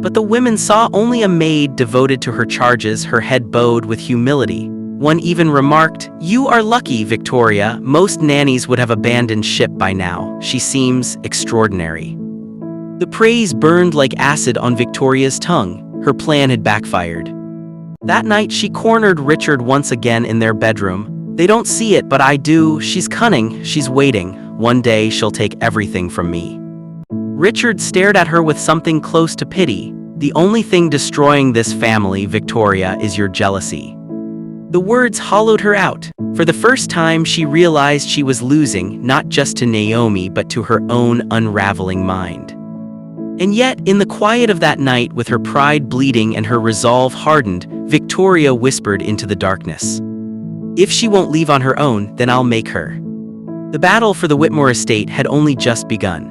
Speaker 1: But the women saw only a maid devoted to her charges, her head bowed with humility. One even remarked, "You are lucky, Victoria. Most nannies would have abandoned ship by now. She seems extraordinary." The praise burned like acid on Victoria's tongue. Her plan had backfired. That night she cornered Richard once again in their bedroom. "They don't see it, but I do. She's cunning, she's waiting. One day she'll take everything from me." Richard stared at her with something close to pity. "The only thing destroying this family, Victoria, is your jealousy." The words hollowed her out. For the first time, she realized she was losing, not just to Naomi, but to her own unraveling mind. And yet, in the quiet of that night, with her pride bleeding and her resolve hardened, Victoria whispered into the darkness, "If she won't leave on her own, then I'll make her." The battle for the Whitmore estate had only just begun.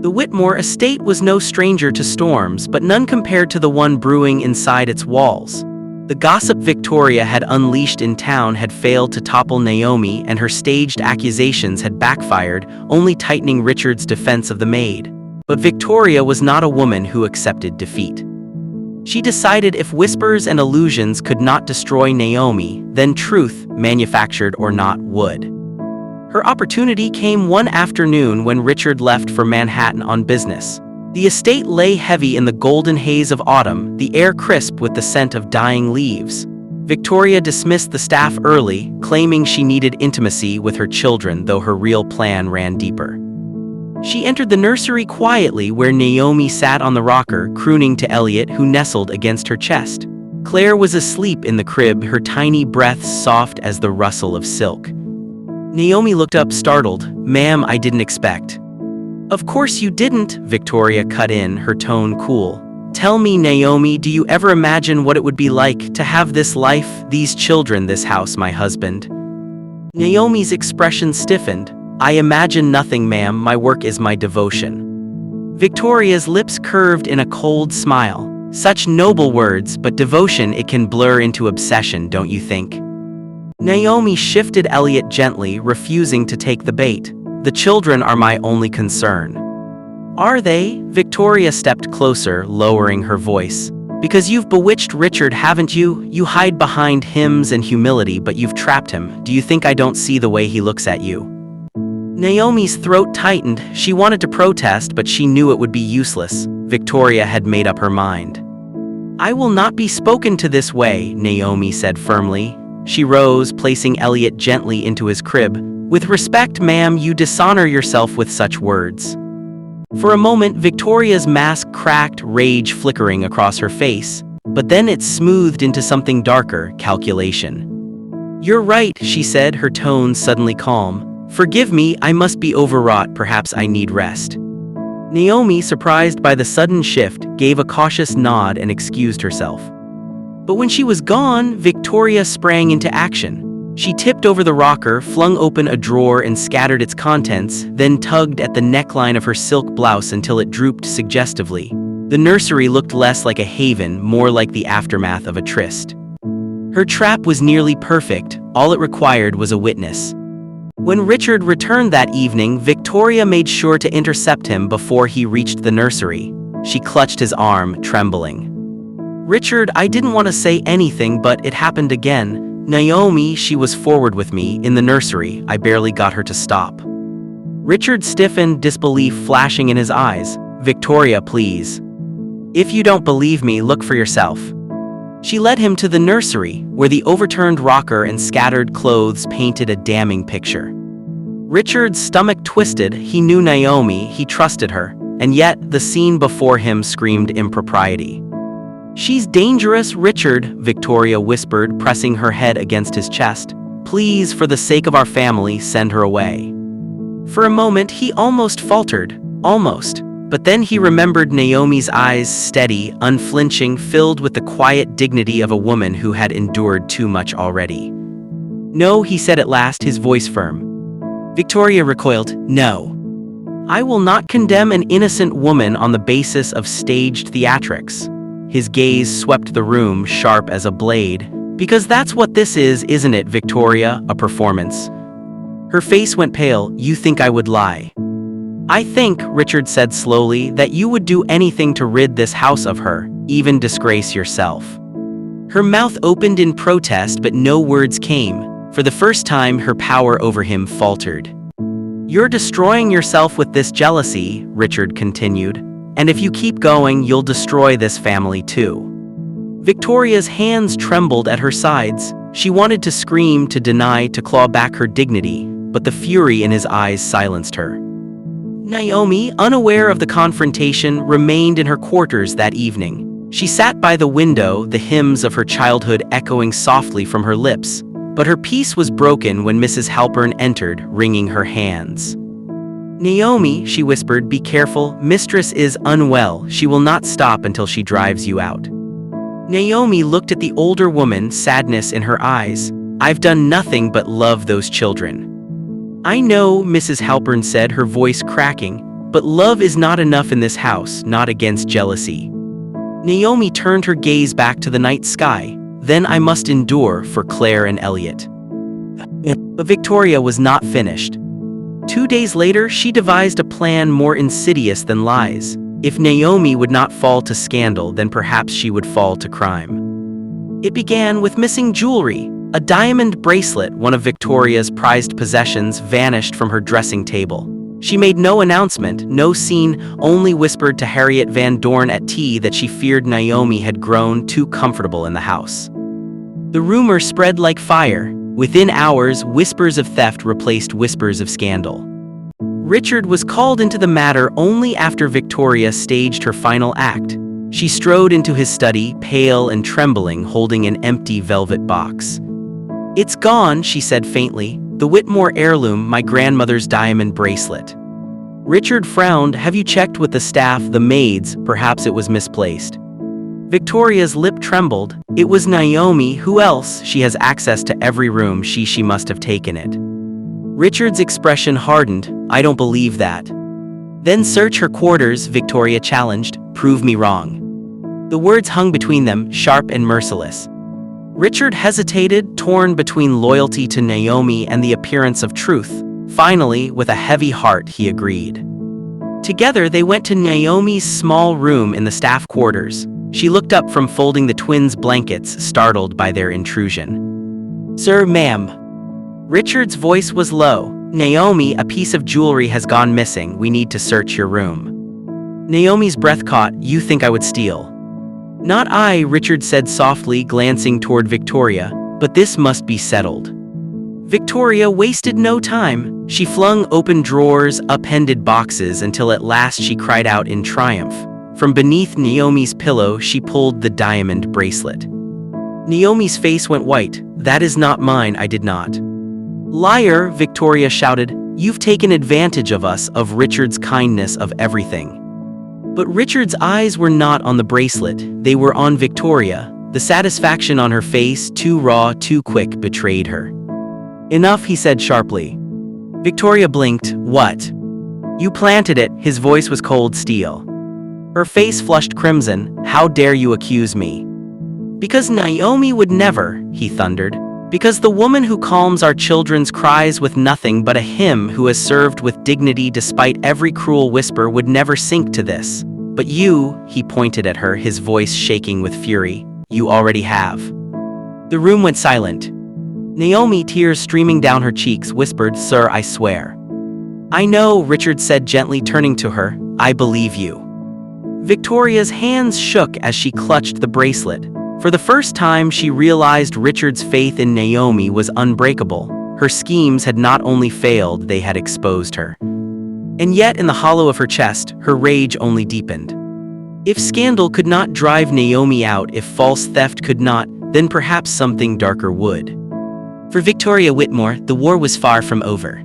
Speaker 1: The Whitmore estate was no stranger to storms, but none compared to the one brewing inside its walls. The gossip Victoria had unleashed in town had failed to topple Naomi, and her staged accusations had backfired, only tightening Richard's defense of the maid. But Victoria was not a woman who accepted defeat. She decided if whispers and illusions could not destroy Naomi, then truth, manufactured or not, would. Her opportunity came one afternoon when Richard left for Manhattan on business. The estate lay heavy in the golden haze of autumn, the air crisp with the scent of dying leaves. Victoria dismissed the staff early, claiming she needed intimacy with her children, though her real plan ran deeper. She entered the nursery quietly, where Naomi sat on the rocker, crooning to Elliot, who nestled against her chest. Claire was asleep in the crib, her tiny breaths soft as the rustle of silk. Naomi looked up, startled. "Ma'am, I didn't expect." "Of course you didn't," Victoria cut in, her tone cool. "Tell me, Naomi, do you ever imagine what it would be like to have this life, these children, this house, my husband?" Naomi's expression stiffened. "I imagine nothing, ma'am. My work is my devotion." Victoria's lips curved in a cold smile. "Such noble words, but devotion, it can blur into obsession, don't you think?" Naomi shifted Elliot gently, refusing to take the bait. "The children are my only concern." "Are they?" Victoria stepped closer, lowering her voice. "Because you've bewitched Richard, haven't you? You hide behind hymns and humility, but you've trapped him. Do you think I don't see the way he looks at you?" Naomi's throat tightened. She wanted to protest, but she knew it would be useless. Victoria had made up her mind. "I will not be spoken to this way," Naomi said firmly. She rose, placing Elliot gently into his crib. "With respect, ma'am, you dishonor yourself with such words." For a moment, Victoria's mask cracked, rage flickering across her face. But then it smoothed into something darker, calculation. "You're right," she said, her tone suddenly calm. "Forgive me, I must be overwrought, perhaps I need rest." Naomi, surprised by the sudden shift, gave a cautious nod and excused herself. But when she was gone, Victoria sprang into action. She tipped over the rocker, flung open a drawer and scattered its contents, then tugged at the neckline of her silk blouse until it drooped suggestively. The nursery looked less like a haven, more like the aftermath of a tryst. Her trap was nearly perfect, all it required was a witness. When Richard returned that evening, Victoria made sure to intercept him before he reached the nursery. She clutched his arm, trembling. "Richard, I didn't want to say anything, but it happened again. Naomi, she was forward with me, in the nursery. I barely got her to stop." Richard stiffened, disbelief flashing in his eyes. "Victoria, please. If you don't believe me, look for yourself." She led him to the nursery, where the overturned rocker and scattered clothes painted a damning picture. Richard's stomach twisted. He knew Naomi, he trusted her, and yet the scene before him screamed impropriety. "She's dangerous, Richard," Victoria whispered, pressing her head against his chest. "Please, for the sake of our family, send her away." For a moment, he almost faltered. Almost. But then he remembered Naomi's eyes, steady, unflinching, filled with the quiet dignity of a woman who had endured too much already. "No," he said at last, his voice firm. Victoria recoiled. "No. I will not condemn an innocent woman on the basis of staged theatrics." His gaze swept the room, sharp as a blade. "Because that's what this is, isn't it, Victoria? A performance." Her face went pale. "You think I would lie?" "I think," Richard said slowly, "that you would do anything to rid this house of her, even disgrace yourself." Her mouth opened in protest, but no words came. For the first time, her power over him faltered. "You're destroying yourself with this jealousy," Richard continued. "And if you keep going, you'll destroy this family too." Victoria's hands trembled at her sides. She wanted to scream, to deny, to claw back her dignity, but the fury in his eyes silenced her. Naomi, unaware of the confrontation, remained in her quarters that evening. She sat by the window, the hymns of her childhood echoing softly from her lips. But her peace was broken when Mrs. Halpern entered, wringing her hands. "Naomi," she whispered, "be careful. Mistress is unwell. She will not stop until she drives you out." Naomi looked at the older woman, sadness in her eyes. "I've done nothing but love those children." "I know," Mrs. Halpern said, her voice cracking, "but love is not enough in this house, not against jealousy." Naomi turned her gaze back to the night sky. "Then I must endure for Claire and Elliot." But Victoria was not finished. 2 days later, she devised a plan more insidious than lies. If Naomi would not fall to scandal, then perhaps she would fall to crime. It began with missing jewelry. A diamond bracelet, one of Victoria's prized possessions, vanished from her dressing table. She made no announcement, no scene, only whispered to Harriet Van Dorn at tea that she feared Naomi had grown too comfortable in the house. The rumor spread like fire. Within hours, whispers of theft replaced whispers of scandal. Richard was called into the matter only after Victoria staged her final act. She strode into his study, pale and trembling, holding an empty velvet box. "It's gone," she said faintly. "The Whitmore heirloom, my grandmother's diamond bracelet." Richard frowned. "Have you checked with the staff, the maids? Perhaps it was misplaced." Victoria's lip trembled. "It was Naomi. Who else? She has access to every room. She must have taken it." Richard's expression hardened. "I don't believe that." "Then search her quarters," Victoria challenged. "Prove me wrong." The words hung between them, sharp and merciless. Richard hesitated, torn between loyalty to Naomi and the appearance of truth. Finally, with a heavy heart, he agreed. Together, they went to Naomi's small room in the staff quarters. She looked up from folding the twins' blankets, startled by their intrusion. "Sir, ma'am." Richard's voice was low. "Naomi, a piece of jewelry has gone missing. We need to search your room." Naomi's breath caught. "You think I would steal?" "Not I," Richard said softly, glancing toward Victoria. "But this must be settled." Victoria wasted no time. She flung open drawers, upended boxes, until at last she cried out in triumph. From beneath Naomi's pillow, she pulled the diamond bracelet. Naomi's face went white. "That is not mine. I did not." "Liar," Victoria shouted. "You've taken advantage of us, of Richard's kindness, of everything." But Richard's eyes were not on the bracelet. They were on Victoria. The satisfaction on her face, too raw, too quick, betrayed her. "Enough," he said sharply. Victoria blinked. "What?" "You planted it." His voice was cold steel. Her face flushed crimson. "How dare you accuse me?" "Because Naomi would never," he thundered. "Because the woman who calms our children's cries with nothing but a hymn, who has served with dignity despite every cruel whisper, would never sink to this. But you," he pointed at her, his voice shaking with fury, "you already have." The room went silent. Naomi, tears streaming down her cheeks, whispered, "Sir, I swear." "I know," Richard said gently, turning to her. "I believe you." Victoria's hands shook as she clutched the bracelet. For the first time, she realized Richard's faith in Naomi was unbreakable. Her schemes had not only failed, they had exposed her. And yet, in the hollow of her chest, her rage only deepened. If scandal could not drive Naomi out, if false theft could not, then perhaps something darker would. For Victoria Whitmore, the war was far from over.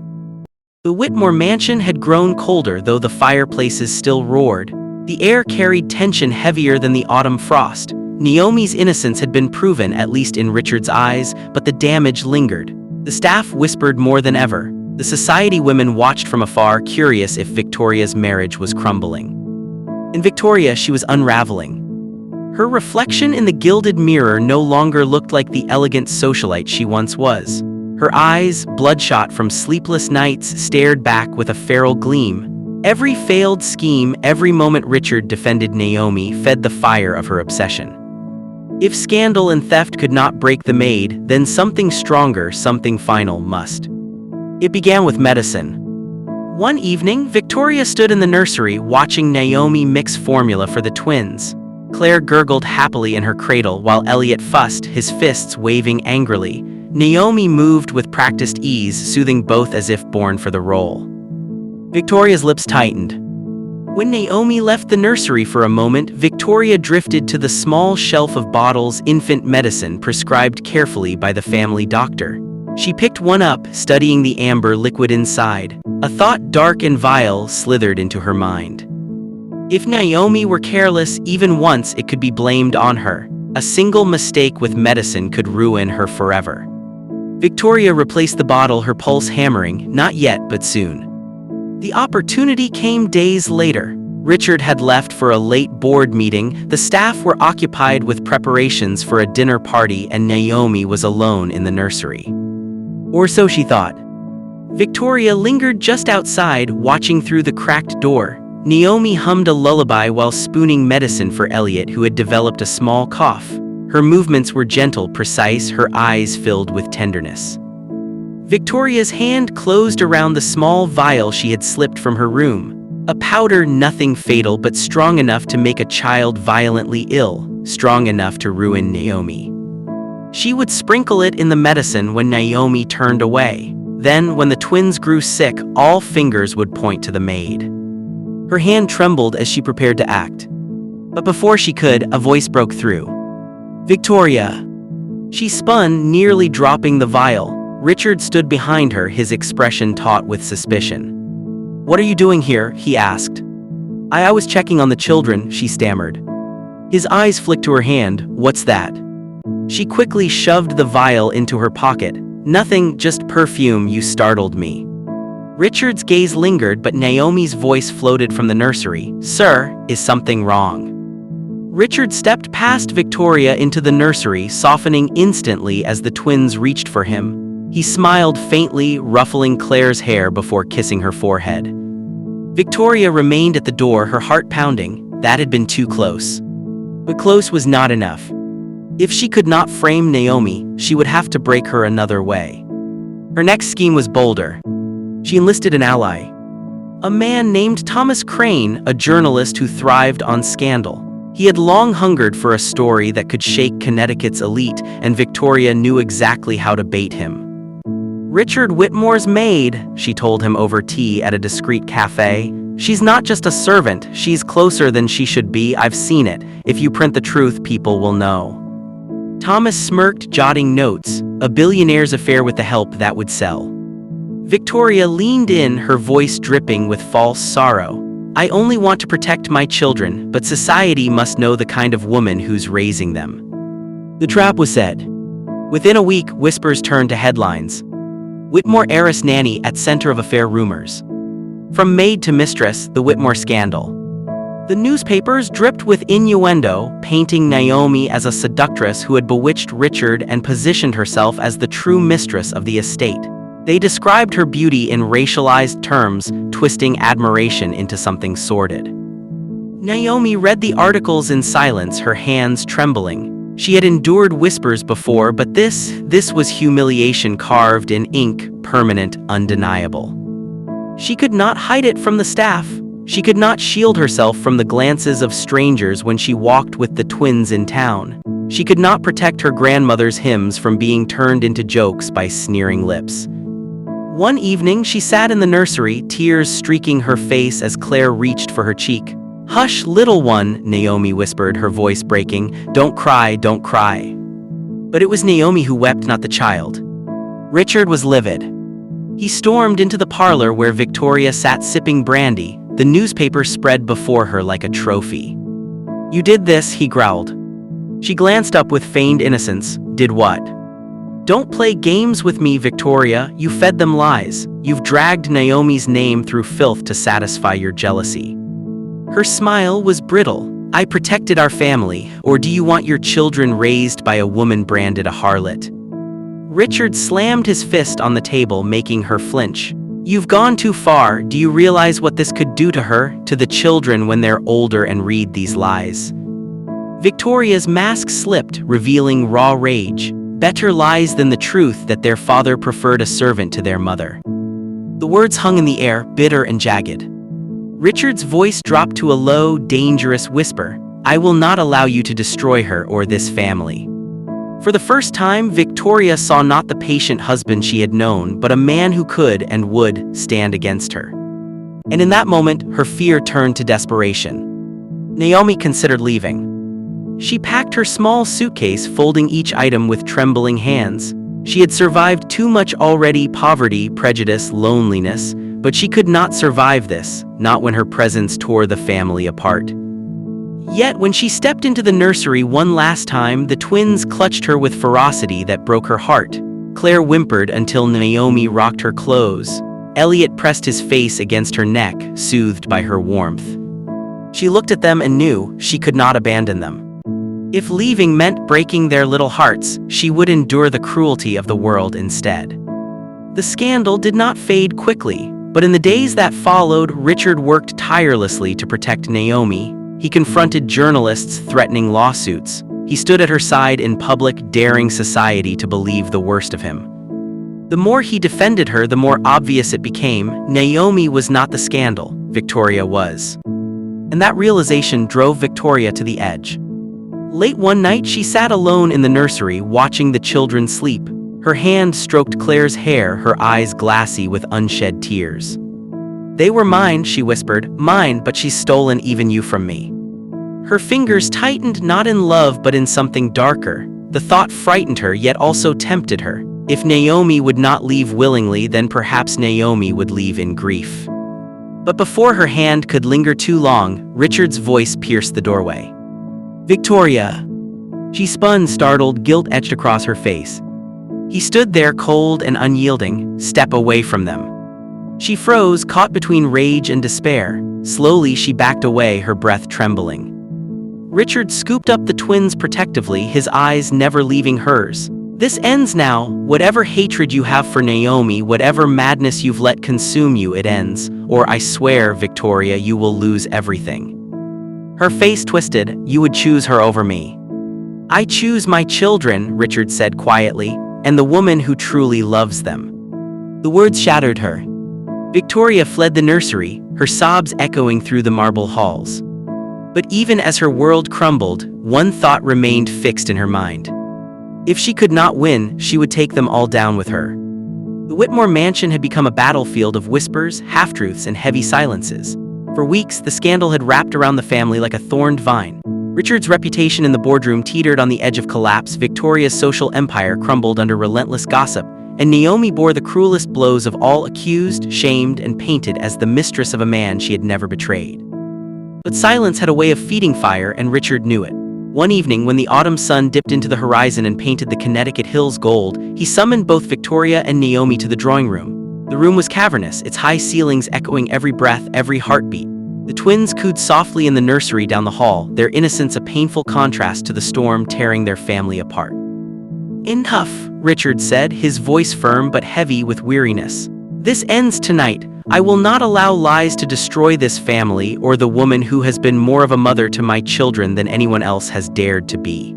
Speaker 1: The Whitmore mansion had grown colder, though the fireplaces still roared. The air carried tension heavier than the autumn frost. Naomi's innocence had been proven, at least in Richard's eyes, but the damage lingered. The staff whispered more than ever. The society women watched from afar, curious if Victoria's marriage was crumbling. In Victoria, she was unraveling. Her reflection in the gilded mirror no longer looked like the elegant socialite she once was. Her eyes, bloodshot from sleepless nights, stared back with a feral gleam. Every failed scheme, every moment Richard defended Naomi, fed the fire of her obsession. If scandal and theft could not break the maid, then something stronger, something final must. It began with medicine. One evening, Victoria stood in the nursery watching Naomi mix formula for the twins. Claire gurgled happily in her cradle while Elliot fussed, his fists waving angrily. Naomi moved with practiced ease, soothing both as if born for the role. Victoria's lips tightened. When Naomi left the nursery for a moment, Victoria drifted to the small shelf of bottles, infant medicine prescribed carefully by the family doctor. She picked one up, studying the amber liquid inside. A thought dark and vile slithered into her mind. If Naomi were careless even once, it could be blamed on her. A single mistake with medicine could ruin her forever. Victoria replaced the bottle, her pulse hammering, not yet, but soon. The opportunity came days later. Richard had left for a late board meeting, the staff were occupied with preparations for a dinner party, and Naomi was alone in the nursery. Or so she thought. Victoria lingered just outside, watching through the cracked door. Naomi hummed a lullaby while spooning medicine for Elliot, who had developed a small cough. Her movements were gentle, precise, her eyes filled with tenderness. Victoria's hand closed around the small vial she had slipped from her room. A powder, nothing fatal, but strong enough to make a child violently ill, strong enough to ruin Naomi. She would sprinkle it in the medicine when Naomi turned away. Then, when the twins grew sick, all fingers would point to the maid. Her hand trembled as she prepared to act. But before she could, a voice broke through. "Victoria!" She spun, nearly dropping the vial. Richard stood behind her, his expression taut with suspicion. "What are you doing here?" he asked. I was checking on the children," she stammered. His eyes flicked to her hand. "What's that?" She quickly shoved the vial into her pocket. "Nothing, just perfume, you startled me." Richard's gaze lingered, but Naomi's voice floated from the nursery. "Sir, is something wrong?" Richard stepped past Victoria into the nursery, softening instantly as the twins reached for him. He smiled faintly, ruffling Claire's hair before kissing her forehead. Victoria remained at the door, her heart pounding. That had been too close. But close was not enough. If she could not frame Naomi, she would have to break her another way. Her next scheme was bolder. She enlisted an ally. A man named Thomas Crane, a journalist who thrived on scandal. He had long hungered for a story that could shake Connecticut's elite, and Victoria knew exactly how to bait him. "Richard Whitmore's maid," she told him over tea at a discreet cafe. "She's not just a servant, she's closer than she should be. I've seen it. If you print the truth, people will know." Thomas smirked, jotting notes. A billionaire's affair with the help that would sell. Victoria leaned in, her voice dripping with false sorrow. "I only want to protect my children, but society must know the kind of woman who's raising them." The trap was set. Within a week, whispers turned to headlines. Whitmore heiress nanny at center of affair rumors. From maid to mistress, the Whitmore scandal. The newspapers dripped with innuendo, painting Naomi as a seductress who had bewitched Richard and positioned herself as the true mistress of the estate. They described her beauty in racialized terms, twisting admiration into something sordid. Naomi read the articles in silence, her hands trembling. She had endured whispers before, but this was humiliation carved in ink, permanent, undeniable. She could not hide it from the staff. She could not shield herself from the glances of strangers when she walked with the twins in town. She could not protect her grandmother's hymns from being turned into jokes by sneering lips. One evening, she sat in the nursery, tears streaking her face as Claire reached for her cheek. "Hush, little one," Naomi whispered, her voice breaking. "Don't cry, don't cry." But it was Naomi who wept, not the child. Richard was livid. He stormed into the parlor where Victoria sat sipping brandy, the newspaper spread before her like a trophy. "You did this," he growled. She glanced up with feigned innocence. "Did what?" "Don't play games with me, Victoria. You fed them lies. You've dragged Naomi's name through filth to satisfy your jealousy." Her smile was brittle. "I protected our family, or do you want your children raised by a woman branded a harlot?" Richard slammed his fist on the table, making her flinch. "You've gone too far. Do you realize what this could do to her, to the children when they're older and read these lies?" Victoria's mask slipped, revealing raw rage. Better lies than the truth that their father preferred a servant to their mother. The words hung in the air, bitter and jagged. Richard's voice dropped to a low, dangerous whisper. "I will not allow you to destroy her or this family." For the first time, Victoria saw not the patient husband she had known, but a man who could and would stand against her. And in that moment, her fear turned to desperation. Naomi considered leaving. She packed her small suitcase, folding each item with trembling hands. She had survived too much already: poverty, prejudice, loneliness, but she could not survive this, not when her presence tore the family apart. Yet when she stepped into the nursery one last time, the twins clutched her with ferocity that broke her heart. Claire whimpered until Naomi rocked her clothes. Elliot pressed his face against her neck, soothed by her warmth. She looked at them and knew she could not abandon them. If leaving meant breaking their little hearts, she would endure the cruelty of the world instead. The scandal did not fade quickly, but in the days that followed, Richard worked tirelessly to protect Naomi. He confronted journalists threatening lawsuits. He stood at her side in public, daring society to believe the worst of him. The more he defended her, the more obvious it became. Naomi was not the scandal, Victoria was. And that realization drove Victoria to the edge. Late one night, she sat alone in the nursery, watching the children sleep. Her hand stroked Claire's hair, her eyes glassy with unshed tears. "They were mine," she whispered. "Mine, but she's stolen even you from me." Her fingers tightened, not in love but in something darker. The thought frightened her, yet also tempted her. If Naomi would not leave willingly, then perhaps Naomi would leave in grief. But before her hand could linger too long, Richard's voice pierced the doorway. "Victoria!" She spun, startled, guilt etched across her face. He stood there, cold and unyielding. "Step away from them." She froze, caught between rage and despair. Slowly she backed away, her breath trembling. Richard scooped up the twins protectively, his eyes never leaving hers. "This ends now. Whatever hatred you have for Naomi, whatever madness you've let consume you, it ends. Or I swear, Victoria, you will lose everything." Her face twisted. "You would choose her over me." "I choose my children," Richard said quietly, "and the woman who truly loves them." The words shattered her. Victoria fled the nursery, her sobs echoing through the marble halls. But even as her world crumbled, one thought remained fixed in her mind. If she could not win, she would take them all down with her. The Whitmore mansion had become a battlefield of whispers, half-truths, and heavy silences. For weeks, the scandal had wrapped around the family like a thorned vine. Richard's reputation in the boardroom teetered on the edge of collapse, Victoria's social empire crumbled under relentless gossip, and Naomi bore the cruelest blows of all, accused, shamed, and painted as the mistress of a man she had never betrayed. But silence had a way of feeding fire, and Richard knew it. One evening, when the autumn sun dipped into the horizon and painted the Connecticut hills gold, he summoned both Victoria and Naomi to the drawing room. The room was cavernous, its high ceilings echoing every breath, every heartbeat. The twins cooed softly in the nursery down the hall, their innocence a painful contrast to the storm tearing their family apart. "Enough," Richard said, his voice firm but heavy with weariness. "This ends tonight. I will not allow lies to destroy this family or the woman who has been more of a mother to my children than anyone else has dared to be."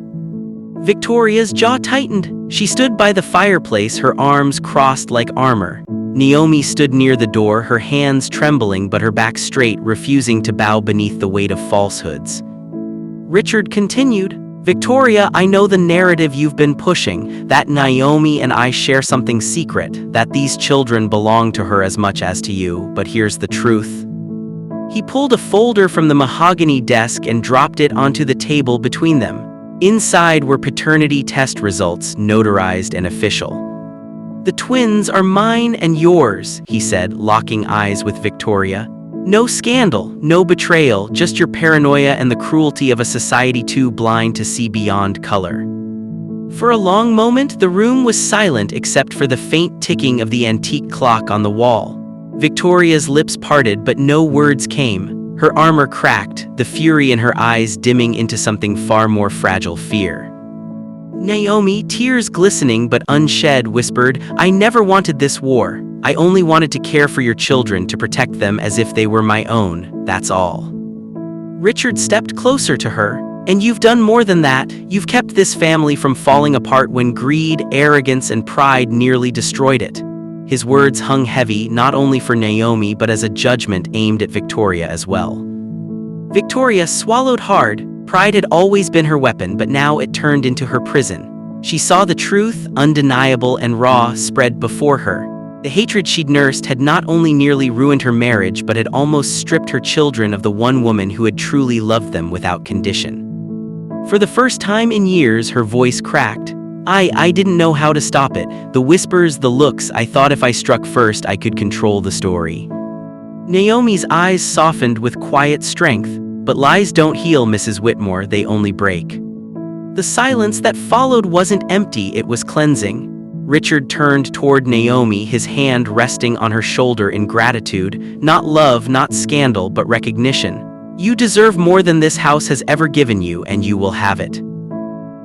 Speaker 1: Victoria's jaw tightened. She stood by the fireplace, her arms crossed like armor. Naomi stood near the door, her hands trembling but her back straight, refusing to bow beneath the weight of falsehoods. Richard continued, "Victoria, I know the narrative you've been pushing, that Naomi and I share something secret, that these children belong to her as much as to you, but here's the truth." He pulled a folder from the mahogany desk and dropped it onto the table between them. Inside were paternity test results, notarized and official. "The twins are mine and yours," he said, locking eyes with Victoria. "No scandal, no betrayal, just your paranoia and the cruelty of a society too blind to see beyond color." For a long moment, the room was silent except for the faint ticking of the antique clock on the wall. Victoria's lips parted, but no words came. Her armor cracked, the fury in her eyes dimming into something far more fragile: fear. Naomi, tears glistening but unshed, whispered, "I never wanted this war. I only wanted to care for your children, to protect them as if they were my own, that's all." Richard stepped closer to her. "And you've done more than that. You've kept this family from falling apart when greed, arrogance, and pride nearly destroyed it." His words hung heavy, not only for Naomi but as a judgment aimed at Victoria as well. Victoria swallowed hard. Pride had always been her weapon, but now it turned into her prison. She saw the truth, undeniable and raw, spread before her. The hatred she'd nursed had not only nearly ruined her marriage, but had almost stripped her children of the one woman who had truly loved them without condition. For the first time in years, her voice cracked. I didn't know how to stop it. The whispers, the looks, I thought if I struck first I could control the story." Naomi's eyes softened with quiet strength. "But lies don't heal, Mrs. Whitmore, they only break." The silence that followed wasn't empty, it was cleansing. Richard turned toward Naomi, his hand resting on her shoulder in gratitude. "Not love, not scandal, but recognition. You deserve more than this house has ever given you, and you will have it."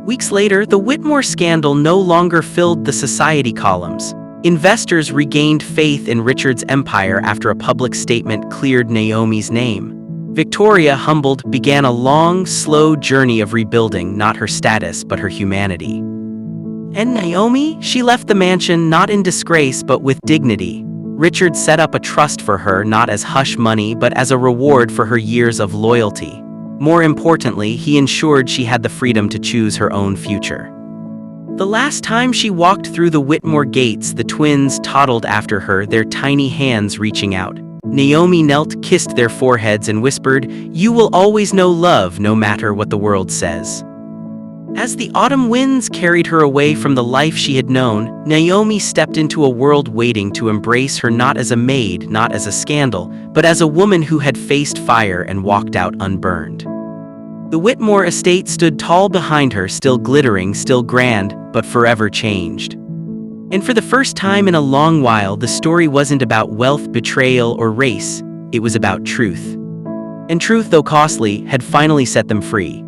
Speaker 1: Weeks later, the Whitmore scandal no longer filled the society columns. Investors regained faith in Richard's empire after a public statement cleared Naomi's name. Victoria, humbled, began a long, slow journey of rebuilding not her status but her humanity. And Naomi? She left the mansion not in disgrace but with dignity. Richard set up a trust for her not as hush money but as a reward for her years of loyalty. More importantly, he ensured she had the freedom to choose her own future. The last time she walked through the Whitmore gates, the twins toddled after her, their tiny hands reaching out. Naomi knelt, kissed their foreheads, and whispered, "You will always know love, no matter what the world says." As the autumn winds carried her away from the life she had known, Naomi stepped into a world waiting to embrace her, not as a maid, not as a scandal, but as a woman who had faced fire and walked out unburned. The Whitmore estate stood tall behind her, still glittering, still grand, but forever changed. And for the first time in a long while, the story wasn't about wealth, betrayal, or race. It was about truth. And truth, though costly, had finally set them free.